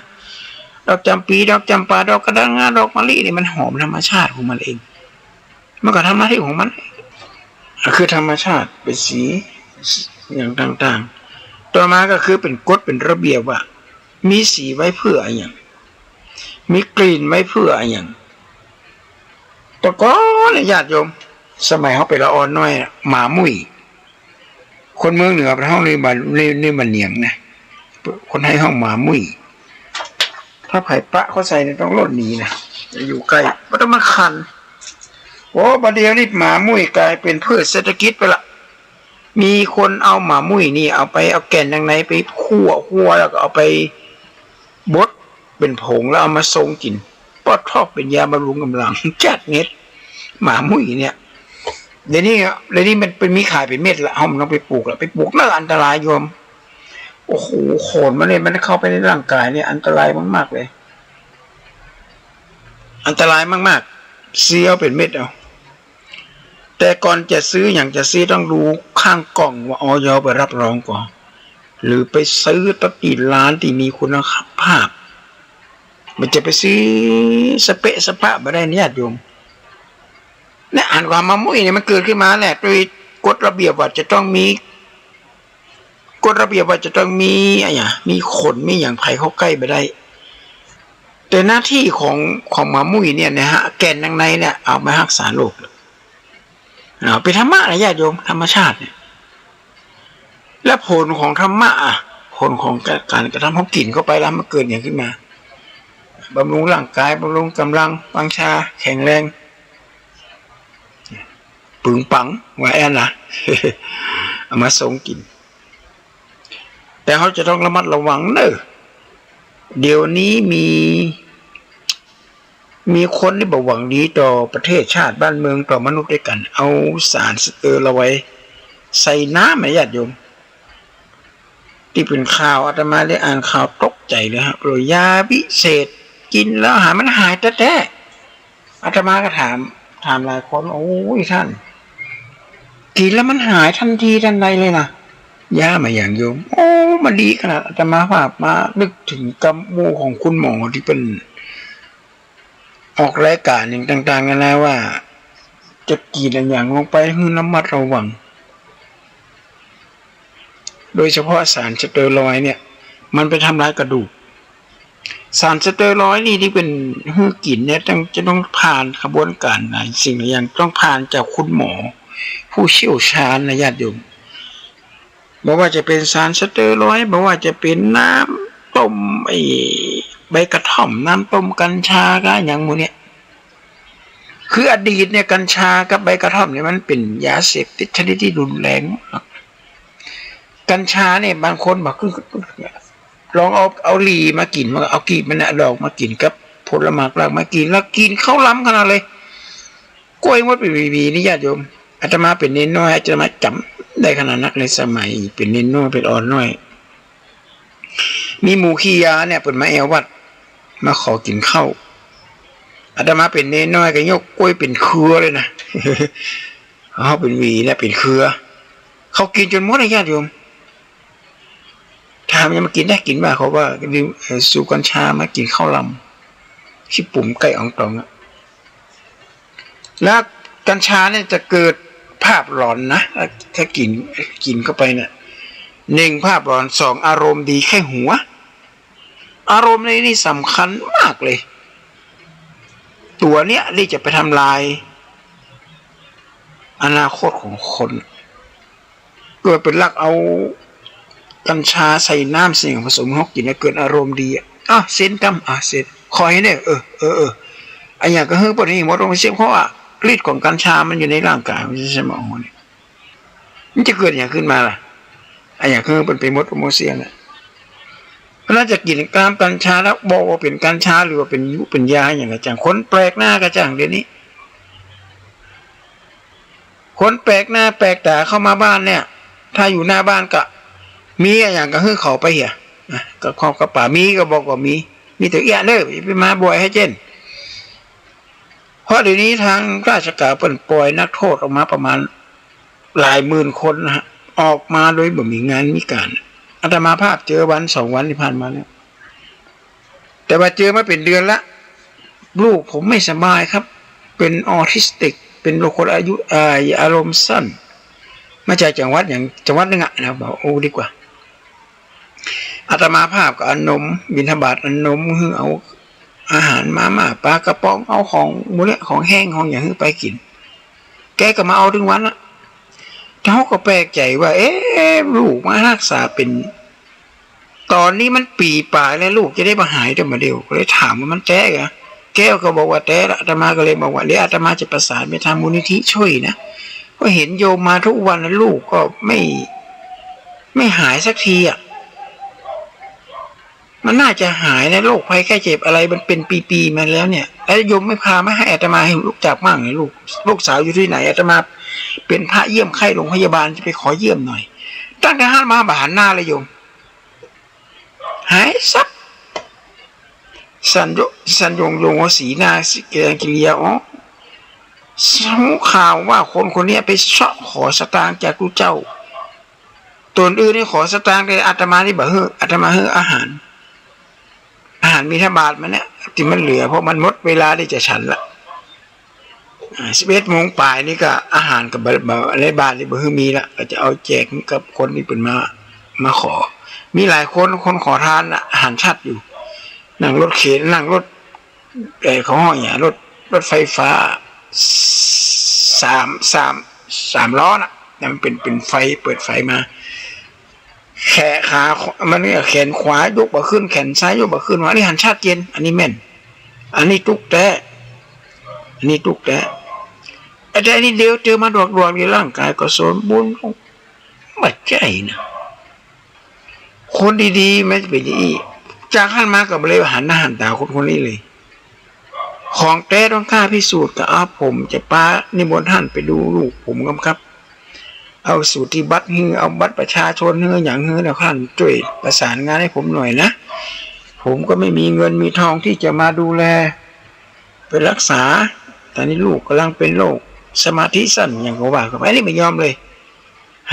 ดอกจำปีดอกจำปาดอกกระดังงาดอกมะลินี่มันหอมธรรมชาติของมันเองมันก็ทำหน้าที่ของมันคือธรรมชาติเป็นสีอย่างต่างๆต่อมาก็คือเป็นกฎเป็นระเบียบว่ามีสีไว้เพื่ออะไรอย่างมีกลิ่นไว้เพื่ออะไรอย่างแต่ก็เนี่ยญาติโยมสมัยเขาไปละอ่อนน้อยหมามุ้ยคนเมืองเหนือไปห้องนี่มันเหนียงนะคนให้ห้องหมามุ้ยถ้าไผ่ปะเขาใส่เนี่ยต้องลดหนีนะจะอยู่ใกล้เพราะต้องมาคันโอ้ประเดี๋ยวนี้หมามุ้ยกลายเป็นพืชเศรษฐกิจไปละมีคนเอาหมามุ้ยนี่เอาแก่นอย่างไหนไปคั่วแล้วก็เอาไปบดเป็นผงแล้วเอามาทรงกินปอดทอกเป็นยาบำรุงกำลังจัดเม็ดหมามุ้ยเนี่ยเดี๋ยวนี้มันเป็นมีขายเป็นเม็ดละเอามันต้องไปปลูกน่าอันตรายโยมโอ้โหโขนมันเนี่ยมันเข้าไปในร่างกายเนี่ยอันตรายมากๆเลยอันตรายมากๆเสียเป็นเม็ดเอาแต่ก่อนจะซื้อต้องดูข้างกล่องว่าอย.ไปรับรองก่อนหรือไปซื้อตติร้านที่มีคุณภาพมันจะไปซื้อสเปะสปะมาได้เนี่ยโยมเนี่ยอ่านความมามุ้ยเนี่ยมันเกิดขึ้นมาแหละโดยกฎระเบียบว่าจะต้องมีมีขนมีอย่างไผ่เข้าใกล้ไปได้แต่หน้าที่ของหมามุ้ยเนี่ยนะฮะแก่นในเนี่ยเอามารักษาโรคเป็นธรรมะนะญาติโยมธรรมชาติเนี่ยและผลของธรรมะผลของการกระทำเขากินเข้าไปแล้วมันเกิดอย่างขึ้นมาบำรุงร่างกายบำรุงกำลังปังชาแข็งแรงปึงปังว่าแอนนะ เอามาส่งกินแต่เขาจะต้องระมัดระวังเนอะเดี๋ยวนี้มีคนที่บอกหวังดีต่อประเทศชาติบ้านเมืองต่อมนุษย์ด้วยกันเอาสารสเตอร์เอาไว้ใส่น้ำญาติโยมที่เป็นข่าวอาตมาได้อ่านข่าวตกใจเลยครับโรยยาพิเศษกินแล้วมันหายแท้ๆอาตมาก็ถามหลายคนโอ้ยท่านกินแล้วมันหายทันทีทันใดเลยนะยามาอย่างโยมโอ้มันดีขนาดอาตมาภาพมานึกถึงกำมูของคุณหมอที่เป็นออกรายการอย่างต่างๆกันแล้วว่าจะกินอย่างลงไปให้ระมัดระวังโดยเฉพาะสารสเตียรอยด์เนี่ย มันไปทำลายกระดูกสารสเตียรอยด์นี่ที่เป็นหื้อกินเนี่ยจะต้องผ่านกระบวนการหลายสิ่งหลายอย่างต้องผ่านจากคุณหมอผู้เชี่ยวชาญนะญาติโยมบอกว่าจะเป็นสารสเตียรอยด์บอกว่าจะเป็นน้ำต้มใบกระท่อมน้ำต้มกัญชาก็อย่างหมู่เนี่ยคืออดีตเนี่ยกัญชากับใบกระท่อมเนี่ยมันเป็นยาเสพติดชนิดที่รุนแรงกัญชาเนี่ยบางคนบอกคือลองเอาหลีมากินมาเอากีบมันดอกมากินกับผลไม้กลางมากินแล้วกินเข้าล้ำขนาดเลยกล้วยมดเป็นวีนี่ญาติโยมอาตมาเป็นเน้นน้อยอาตมาจำได้ขนาดนักในสมัยเป็นเน้นน้อยเป็นอ่อนน้อยมีหมูขี้ยาเนี่ยเปิดมาแอววัดมาขอกินข้าวอาตมาเป็นเน้นน้อยก็ยกกล้วยเป็นเครือเลยนะเขาเป็นวีเนี่ยเป็นเครือเขากินจนหมดเลยญาติโยมถามยังมากินได้กินบ้างเขาว่าดื่มสูบกัญชามากินข้าวลำที่ปุ่มไก่อ่องตองอะแล้วกัญชาเนี่ยจะเกิดภาพหลอนนะถ้ากินเข้าไปเนี่ย1ภาพหลอน2อารมณ์ดีแค่หัวอารมณ์นี่สำคัญมากเลยตัวเนี้ยที่จะไปทำลายอนาคตของคนเกิดเป็นลักเอากัญชาใส่น้ำสิ่งผสมเขากินแล้วเกิดอารมณ์ดีเส้นกำเส้นคอยเนี่ยไอ้อย่างก็เฮ้ยปวดนี่หมดลงไปเสียเพราะว่าฤทธิ์ของกัญชามันอยู่ในร่างกายมันจะสมองเนี่ยมันจะเกิดอย่างขึ้นมาล่ะไอ้อย่างเฮ้ยเป็นมดโมเสียงอ่ะเพราะน่าจะกินกล้ามกัญชาแล้วบอกว่าเป็นกัญชาหรือว่าเป็นยุเป็นยาอย่างไรจังคนแปลกหน้ากระจังเดี๋ยวนี้คนแปลกหน้าแปลกตาเข้ามาบ้านเนี่ยถ้าอยู่หน้าบ้านก็มีอย่างก็คือเขาไปเหี้ยก็ขอบกระป๋ามีก็บอกว่ามีแต่เอี้ยเด้อไปมาบ่อยให้เจนเพราะเดี๋ยวนี้ทางราชการปล่อยนักโทษออกมาประมาณหลายหมื่นคนนะฮะออกมาโดยบ่มีงานมีการอาตมาภาพเจอวัน2 วันที่ผ่านมาเนี่ยแต่ว่าเจอมาเป็นเดือนละลูกผมไม่สบายครับเป็นออทิสติกเป็นโรคคนอายุอารมณ์สั้นมาจากจังหวัดอย่างจังหวัดนึงนะบอกโอ้ดีกว่าอาตมาภาพก็เอานมบิณฑบาตเอานมเอาอาหารมาปลากระป๋องเอาของมูลของแห้งของอย่างนี้ไปกินแกก็มาเอาถึงวันละเขาก็แปลกใจว่าลูกมารักษาเป็นตอนนี้มันปีป่ายแล้วลูกจะได้มาหายแต่มาเดียวก็เลยถามว่ามันแต้เหรอแก้วก็บอกว่าแต้อาตมาก็เลยบอกว่าเดี๋ยวอาตมาจะประสานไปทางมูลนิธิช่วยนะก็เห็นโยมมาทุกวันแล้วลูกก็ไม่หายสักทีมันน่าจะหายนะโรคภัยแค่เจ็บอะไรมันเป็นปีๆมาแล้วเนี่ยแล้วโยมไม่พามาให้อาตมาให้ลูกจับมั่งเลยลูกสาวอยู่ที่ไหนอาตมาเป็นพระเยี่ยมไข้โรงพยาบาลจะไปขอเยี่ยมหน่อยตั้งแต่ห้ามาบาหันหน้าเลยโยมหายซับสัญญงสีหน้ากิริยารู้ข่าวว่าคนนี้ไปเชาะขอสตางค์จากกูเจ้าตัวอื่นนี่ขอสตางค์เลยอาตมาที่บอกอาตมาอาหารมีทบาทมันเนี่ยที่มันเหลือเพราะมันหมดเวลาที่จะฉันละ11 โมงปลายนี่ก็อาหารกับอะไรบาทที่บอกมีละก็จะเอาแจกกับคนที่เป็นมาขอมีหลายคนขอทานอาหารชัดอยู่นั่งรถเข็นนั่งรถของห้องอย่างรถไฟฟ้า3 ล้อนะมันเป็นไฟเปิดไฟมาแขนขามันเนี่ยแขนขวายกบ่ขึ้นแขนซ้ายยกบ่ขึ้นว่านี่หันชาติเย็นอันนี้แม่นอันนี้ตุกแต่แต่อันนี้เดียวเจอมาดวงในร่างกายก็สมบูรณ์ไม่ใช่นะคนดีๆไม่เป็นอย่างนี้จากขั้นมากับเลยหันหน้าหันตาคนนี้เลยของแท้ต้องกล้าพิสูจน์กับผมจะป้านิมนต์ท่านไปดูลูกผมครับเอาสูตรที่บัตรเอาบัตรประชาชนอย่างนะท่านช่วยประสานงานให้ผมหน่อยนะผมก็ไม่มีเงินมีทองที่จะมาดูแลไปรักษาตอนนี้ลูกกำลังเป็นโรคสมาธิสั้นอย่างเขาว่าไอ้นี่ไม่ยอมเลย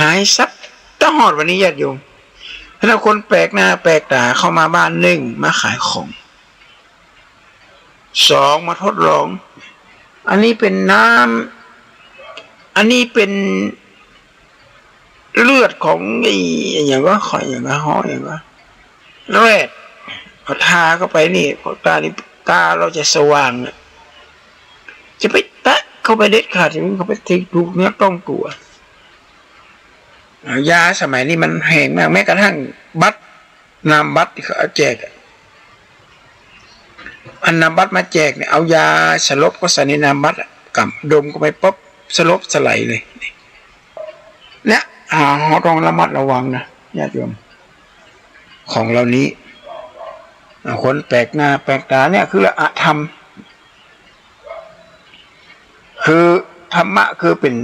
หายซับต้องหอดวันนี้ญาติโยมถ้าคนแปลกหน้าแปลกตาเข้ามาบ้าน1มาขายของ2มาทดลองอันนี้เป็นน้ำอันนี้เป็นเลือดของอย่างว่าขอยอย่างว่าห่ออย่างว่า แรดเอาทาเข้าไปนี่พอตานี่ตาเราจะสว่างเนี่ยจะไปแตะเข้าไปเด็ดขาดอย่างนี้เขาไปทิ้งถูกเนื้อต้องตัวยาสมัยนี้มันแพงมากแม้กระทั่งบัตรนามบัตรที่เขาเอาแจกอันนามบัตรมาแจกเนี่ยเอายาสลบก็ใส่ในนามบัตรกับดมก็ไปป๊บสลบสลายเลยเนี่ยเราต้องระมัดระวังนะญาติโยมของเหล่านี้คนแปลกหน้าแปลกตาเนี่ยคืออธรรมคือธรรมะคือเป็น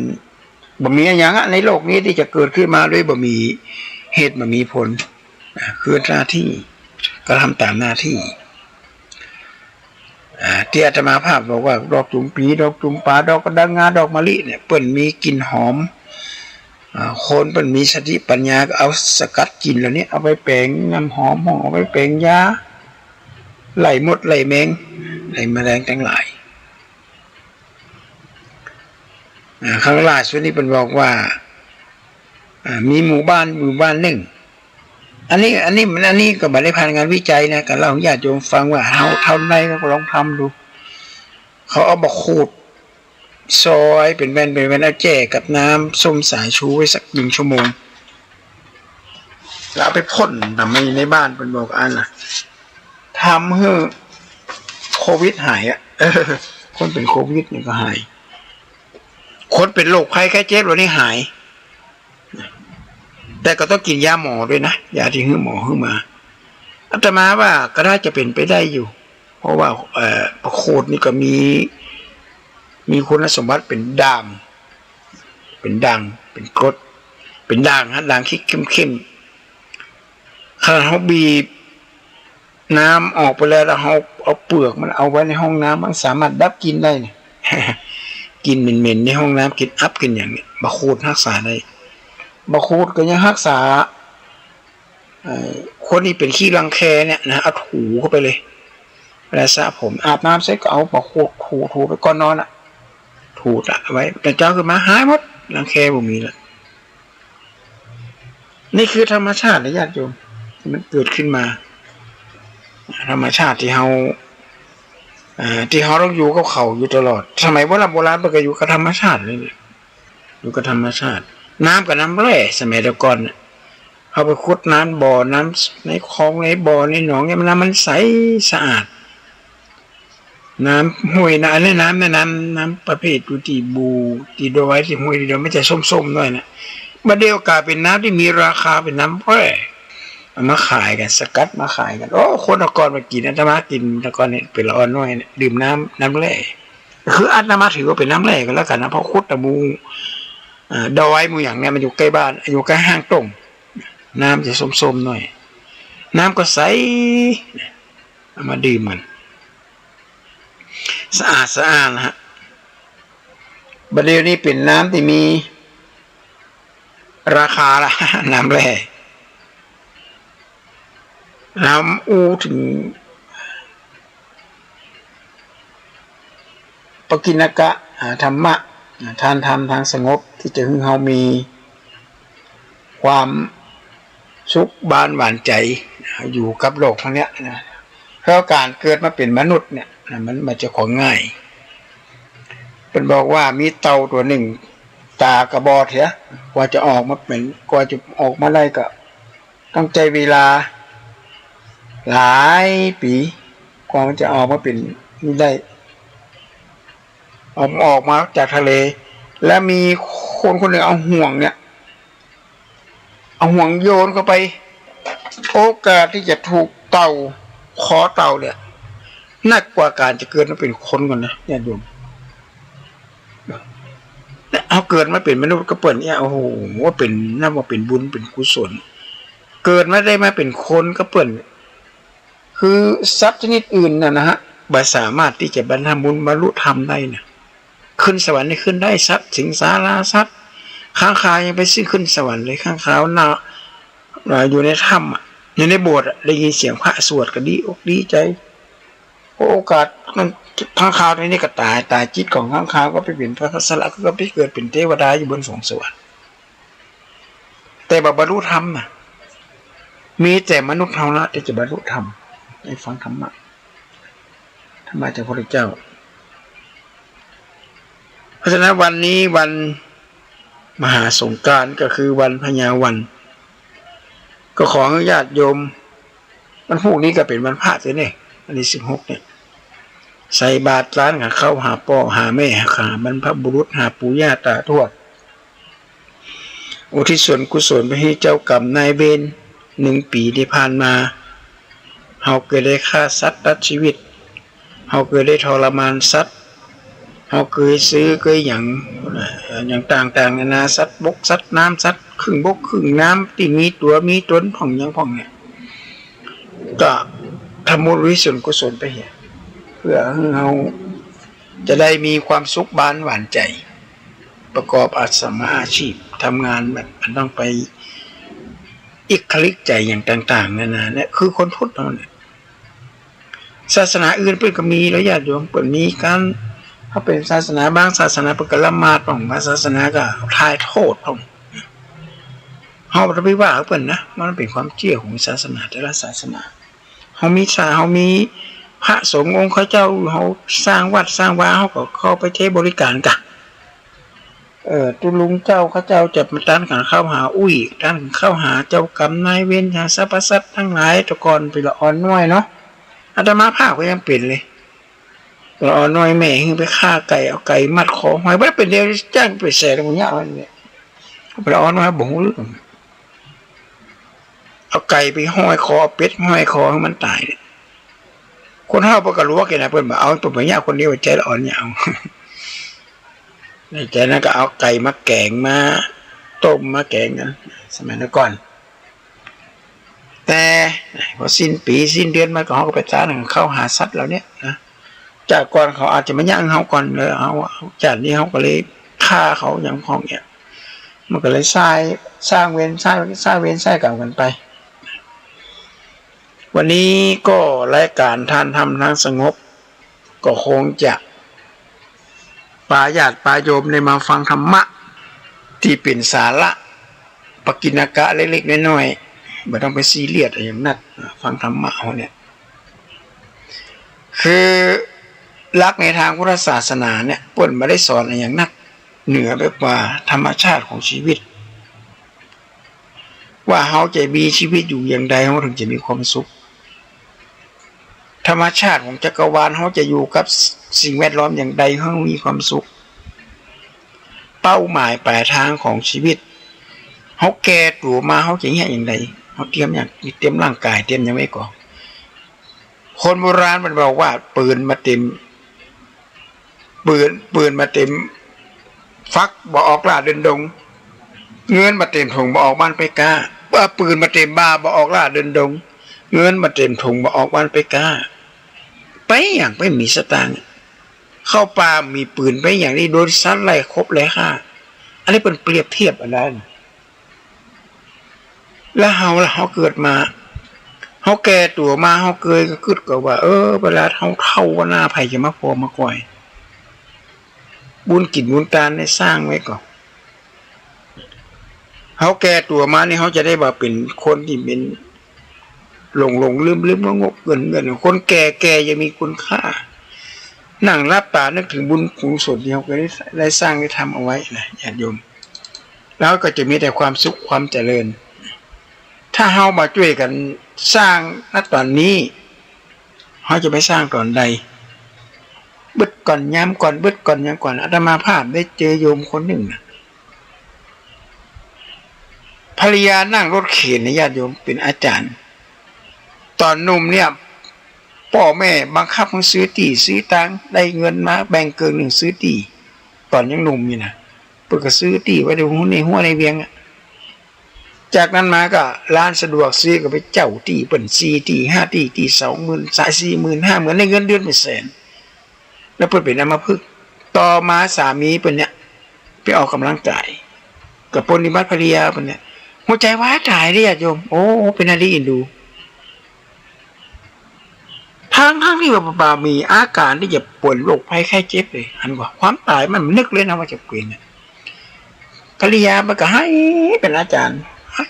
บ่มีอย่างในโลกนี้ที่จะเกิดขึ้นมาด้วยบ่มีเหตุบ่มีผลคือหน้าที่ก็ทำตามหน้าที่ที่อาตมาภาพบอกว่าดอกจุ่มปีดอกจุ่มปลาดอกกระดังงาดอกมะลิเนี่ยเปิ้นมีกลิ่นหอมคนเปิ้นมีสติปัญญาก็เอาสกัดกลิ่นเหล่านี้เอาไปแปลงน้ำหอมเอาไปแปลงยาไล่มดไล่แมงไล่แมลงทั้งหลายครั้งล่าสุดนี้เป็นบอกว่ามีหมู่บ้านหนึ่งอันนี้ก็ไม่ได้ผ่านงานวิจัยนะกันเล่าของญาติโยมฟังว่าเท่าไหร่ก็ลองทำดูเขาเอามาขูดซอยเป็นแว่นเอาแจกกับน้ำส้มสายชูไว้สัก1 ชั่วโมงแล้วเอาไปพ่นทำในบ้านเป็นบอกอันน่ะทำให้โควิดหายคนเป็นโควิดนี่ก็หายคนเป็นโรคภัยไข้เจ็บวันนี้หายแต่ก็ต้องกินยาหมอด้วยนะยาที่หมอให้มาอาตมาว่าก็น่าจะเป็นไปได้อยู่เพราะว่าโคดนี่ก็มีคุณสมบัติเป็นด่างเป็นกรดเป็นด่างด่างที่เข้มขณะเขาบีบน้ำออกไปแล้วเขาเอาเปลือกมันเอาไว้ในห้องน้ำมันสามารถดับกลิ่นได้เนี่ยกินเหม็นๆในห้องน้ำกินอัพกินอย่างนี้บะโคดรักษาได้บะโคดก็ยังรักษาคนที่เป็นขี้รังแคเนี่ยนะเอาถูเข้าไปเลยเวลาสระผมอาบน้ำเสร็จก็เอาบะโคดถูไปก่อนนอนถูไว้แต่เจ้าขึ้นมาหายหมดรังแคบ่มีแล้วนี่คือธรรมชาตินะญาติโยมมันเกิดขึ้นมาธรรมชาติที่เราต้องอยู่กับเขาอยู่ตลอดสมัยโบราณมันก็อยู่กับธรรมชาติเลยอยู่กับธรรมชาติน้ำกับน้ำแร่สมัยก่อนเขาไปขุดน้ำบ่อน้ำในคลองในบ่อในหนองเนี่ยมันใสสะอาดน้ำห้วยนะอันนี้น้ำประเภทที่บูที่ดูไว้ที่ห้วยที่เราไม่จะส้มๆด้วยนะบัดเดียวกลายเป็นน้ำที่มีราคาเป็นน้ำแร่มาขายกันสกัดมาขายกันโอ้คนตะกอนมากินอาตมากินตะกอนเนี่ยเป็นละอ่อนน้อยเนี่ยดื่มน้ำแร่คืออาตมาถือว่าเป็นน้ำแร่ก็แล้วกันนะเพราะคุดตะมูดอยมูอย่างเนี้ยมันอยู่ใกล้บ้านอยู่ใกล้ห้างตรงน้ำจะส้มๆหน่อยน้ำก็ใสเอามาดื่มมันสะอาดนะฮะบัดเดี๋ยวนี้เป็นน้ำที่มีราคาละน้ำแร่น้ำอูถึงปกิณกะธรรมะทานธรรมทางสงบที่จะให้เรามีความสุขบานหวานใจอยู่กับโลกทั้งนี้นะเพราะการเกิดมาเป็นมนุษย์เนี่ยมันจะของง่ายเป็นบอกว่ามีเต่าตัวหนึ่งตากระบอดเถอะกว่าจะออกมาได้ก็ต้องใจเวลาหลายปีกว่ามันจะออกมาเป็นนี่ได้ออกมาจากทะเลแล้วมีคนหนึ่งเอาห่วงโยนเข้าไปโอกาสที่จะถูกเต่าคอเต่าเนี่ยนักกว่าการจะเกิดมาเป็นคนก่อนนะเนี่ยโยมเอาเกิดมาเป็นมนุษย์ก็เปิดเนี่ยโอ้โหว่าเป็นนับว่าเป็นบุญเป็นกุศลเกิดมาได้มาเป็นคนก็เปิดคือทรัพย์ชนิดอื่นนะฮะบ่สามารถที่จะบรรลุบุญบรรลุธรรมได้นะขึ้นสวรรค์นี่ขึ้นได้ทรัพย์สิงสาราทรัพย์ข้างคาวยังไปซื้อขึ้นสวรรค์เลยข้างคาวน่าอยู่ในถ้ำอยู่ในโบสถ์ได้ยินเสียงพระสวดก็ดีอกดีใจโอกาสมันข้างคาวในนี้ก็ตายจิตของข้างคาวก็ไปเป็นพระสละก็ไปเกิดเป็นเทวดาอยู่บนสวงสวรรค์แต่บรรลุธรรม มีแต่มนุษย์เท่านั้นที่จะบรรลุธรรมได้ฟังธรรมะจากพระพุทธเจ้าเพราะฉะนั้นวันนี้วันมหาสงกรานต์ก็คือวันพญาวันก็ขออนุญาตโยมวันพรุ่งนี้ก็เป็นวันพระเลยเนี่ยวันที่16เนี่ยใส่บาตรร้านกับเข้าหาพ่อหาแม่หาบรรพบุรุษหาปู่ย่าตาทวดอุทิศส่วนกุศลไปให้เจ้ากรรมนายเวร1 ปีที่ผ่านมาเฮาเคยได้ฆ่าสัตว์ตัดชีวิตเฮาเคยได้ทรมานสัตว์เฮาเคยซื้อเคยอย่างต่างๆนานาสัตว์บกสัตว์น้ำสัตว์ครึ่งบกครึ่งน้ำที่มีตัวมีตนผ่องอย่างผ่องเนี่ยก็ทำบุญส่วนกุศลไปเพื่อให้เราจะได้มีความสุขบานหวานใจประกอบอาชีพทำงานแบบมันต้องไปอิกคลิกใจอย่างต่างๆนานาเนี่ยคือคนพุทธเราเนี่ยศาสนาอื่นเพิ่นก็มีแล้วญาติโยมเพิ่นมีการถ้าเป็นศาสนาบางศาสนาเพิ่นก็ละหมาดของบางศาสนาก็ทายโทษของเฮาบ่ได้ไปว่าเพิ่นนะมันเป็นความเชื่อของศาสนาแต่ละศาสนาเฮามีพระสงฆ์องค์เขาเจ้าเฮาสร้างวัดสร้างวาเฮาก็เข้าไปใช้บริการกะตุลุงเจ้าเขาเจ้าจะมาตั้งกันเข้าหาตั้งเข้าหาเจ้ากรรมนายเวรหาสรรพสัตว์ทั้งหลายตะกอนไปละอ่อนน้อยเนาะอาตมาภาพก็ยังเป็นเลยละอ่อนน้อยแม่ไปฆ่าไก่เอาไก่มัดคอหอยบ่ได้เป็นเดียวจ้างไปแส่ตรงนี้มันเนี่ยละอ่อนน้อยบ่ฮู้เรื่องเอาไก่ไปห้อยคอเป็ดห้อยคอให้มันตายเนี่ยคนเฮาบ่ก็รู้ว่าแกน่ะเพิ่นบ่เอาตัวไปยาคนเดียวใจละอ่อนยาวในใจนั้นก็เอาไก่มาแกงมาต้มมาแกงกันสมัยนั้นก่อนแต่พอสิ้นปีสิ้นเดือนมาก็เขาก็ไปจ้างเข้าหาสัตว์เหล่านี้นะจากก่อนเขาอาจจะมาย่างเขาก่อนเลยเอาจากนี้เขาก็เลยฆ่าเขาอย่างพองเนี่ยมันก็เลยสร้างเวรสร้างกรรมกันไปวันนี้ก็รายการทานธรรมทางสงบก็คงจะปาญาติปาโยมได้มาฟังธรรมะที่เป็นสาระปกิณกะเล็กๆน้อยๆไม่ต้องไปซีเรียสอะไรอย่างนั้นฟังธรรมะเขาเนี่ยคือลักในทางพุทธศาสนาเนี่ยเปิ้นไม่ได้สอนอะไรอย่างนั้นเหนือไปกว่าธรรมชาติของชีวิตว่าเขาจะมีชีวิตอยู่อย่างใดเขาถึงจะมีความสุขธรรมชาติของจักรวาลเขาจะอยู่กับสิ่งแวดล้อมอย่างใดเขามีความสุขเป้าหมายปลายทางของชีวิตเขาแก่ตัวมาเขาจะอย่างไรเขาเตรียมร่างกายเตรียมยังไม่ก่อนคนโบราณมันบอกว่าปืนมาเต็มฟักบ่ออกล่าเดินดงเงินมาเต็มถุงบ่ออกบ้านไปกาปืนมาเต็มบ้าบ่ออกล่าเดินดงเงินมาเต็มถุงบ่ออกบ้านไปกาไปอย่างไม่มีสตางค์เข้าป่ามีปืนไปอย่างนี้โดนซัดไล่ครบเลยค่ะอันนี้เป็นเปรียบเทียบอะไรแล้วเราเกิดมาเขาแก่ตัวมาเขาเกยก็คิดก็ว่าเวลาเขาเท่าว่าหน้าไผ่จะมาพอมาก่อยบุญกิจบุญการได้สร้างไว้ก่อนเขาแก่ตัวมานี่เขาจะได้ว่าเป็นคนที่เป็นหลงลืมงกเงินคนแก่ยังมีคุณค่านั่งรับตานึกถึงบุญกุศลที่เขาได้สร้างได้ทำเอาไว้นะญาติโยมแล้วก็จะมีแต่ความสุขความเจริญถ้าเฮามาช่วยกันสร้างณตอนนี้เขาจะไปสร้างตอนใดบึดก่อนย้ำก่อนบึดก่อนย้ำก่อนอาตมาภาพได้เจอโยมคนหนึ่งนะภรรยานั่งรถเข็นนะญาติโยมเป็นอาจารย์ตอนหนุ่มเนี่ยพ่อแม่บังคับให้ซื้อที่ซื้อตังได้เงินมาแบ่งเกินหนึ่งซื้อที่ตอนยังหนุ่มอยู่นะเปิดก็ซื้อที่ไว้ในหัวในเวียงจากนั้นมาก็ร้านสะดวกซื้อก็ไปเจ้าที่เปิ่น4ที่5ที่20,000 40,000 50,000ได้เงินเดือนเป็นแสนแล้วเปิ่นเป็นอัมพฤกษ์ต่อมาสามีเปิ่นเนี่ยไปออกกำลังกายกับปฏิบัติภรรยาเปิ่นเนี่ยหัวใจว้าตายเลยญาติโยมโอ้เป็นอะไรอินดูทั้งที่ว่ามีอาการที่จะป่วยโรคภัยไข้เจ็บเลยอันว่าความตายมันนึกเลยนะว่าจะเปลี่ยนภรรยามันก็ให้เป็นอาจารย์ให้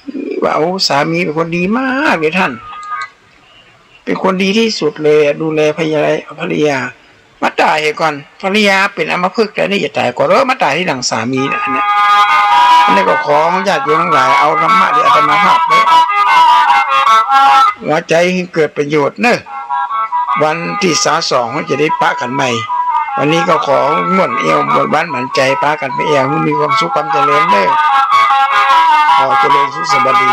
ว่าโอ้สามีเป็นคนดีมากเลยท่านเป็นคนดีที่สุดเลยดูแลภรรยามาตายก่อนภรรยาเป็นอัมพฤกษ์แต่นี่อย่าตายก่อนแล้วมาตายที่หลังสามีนะเนี่ยอันนี้ก็ขอญาติโยมทั้งหลายเอาธรรมะที่อาตมาภาพได้หัวใจให้เกิดประโยชน์เนอะวันที่22เขาจะได้ปะกันใหม่วันนี้ก็ของม่วนเอวบนบ้านหมันใจปะกันไปเอวมีความสุขความเจริญเด้อขอเจริญสุขสวัสดี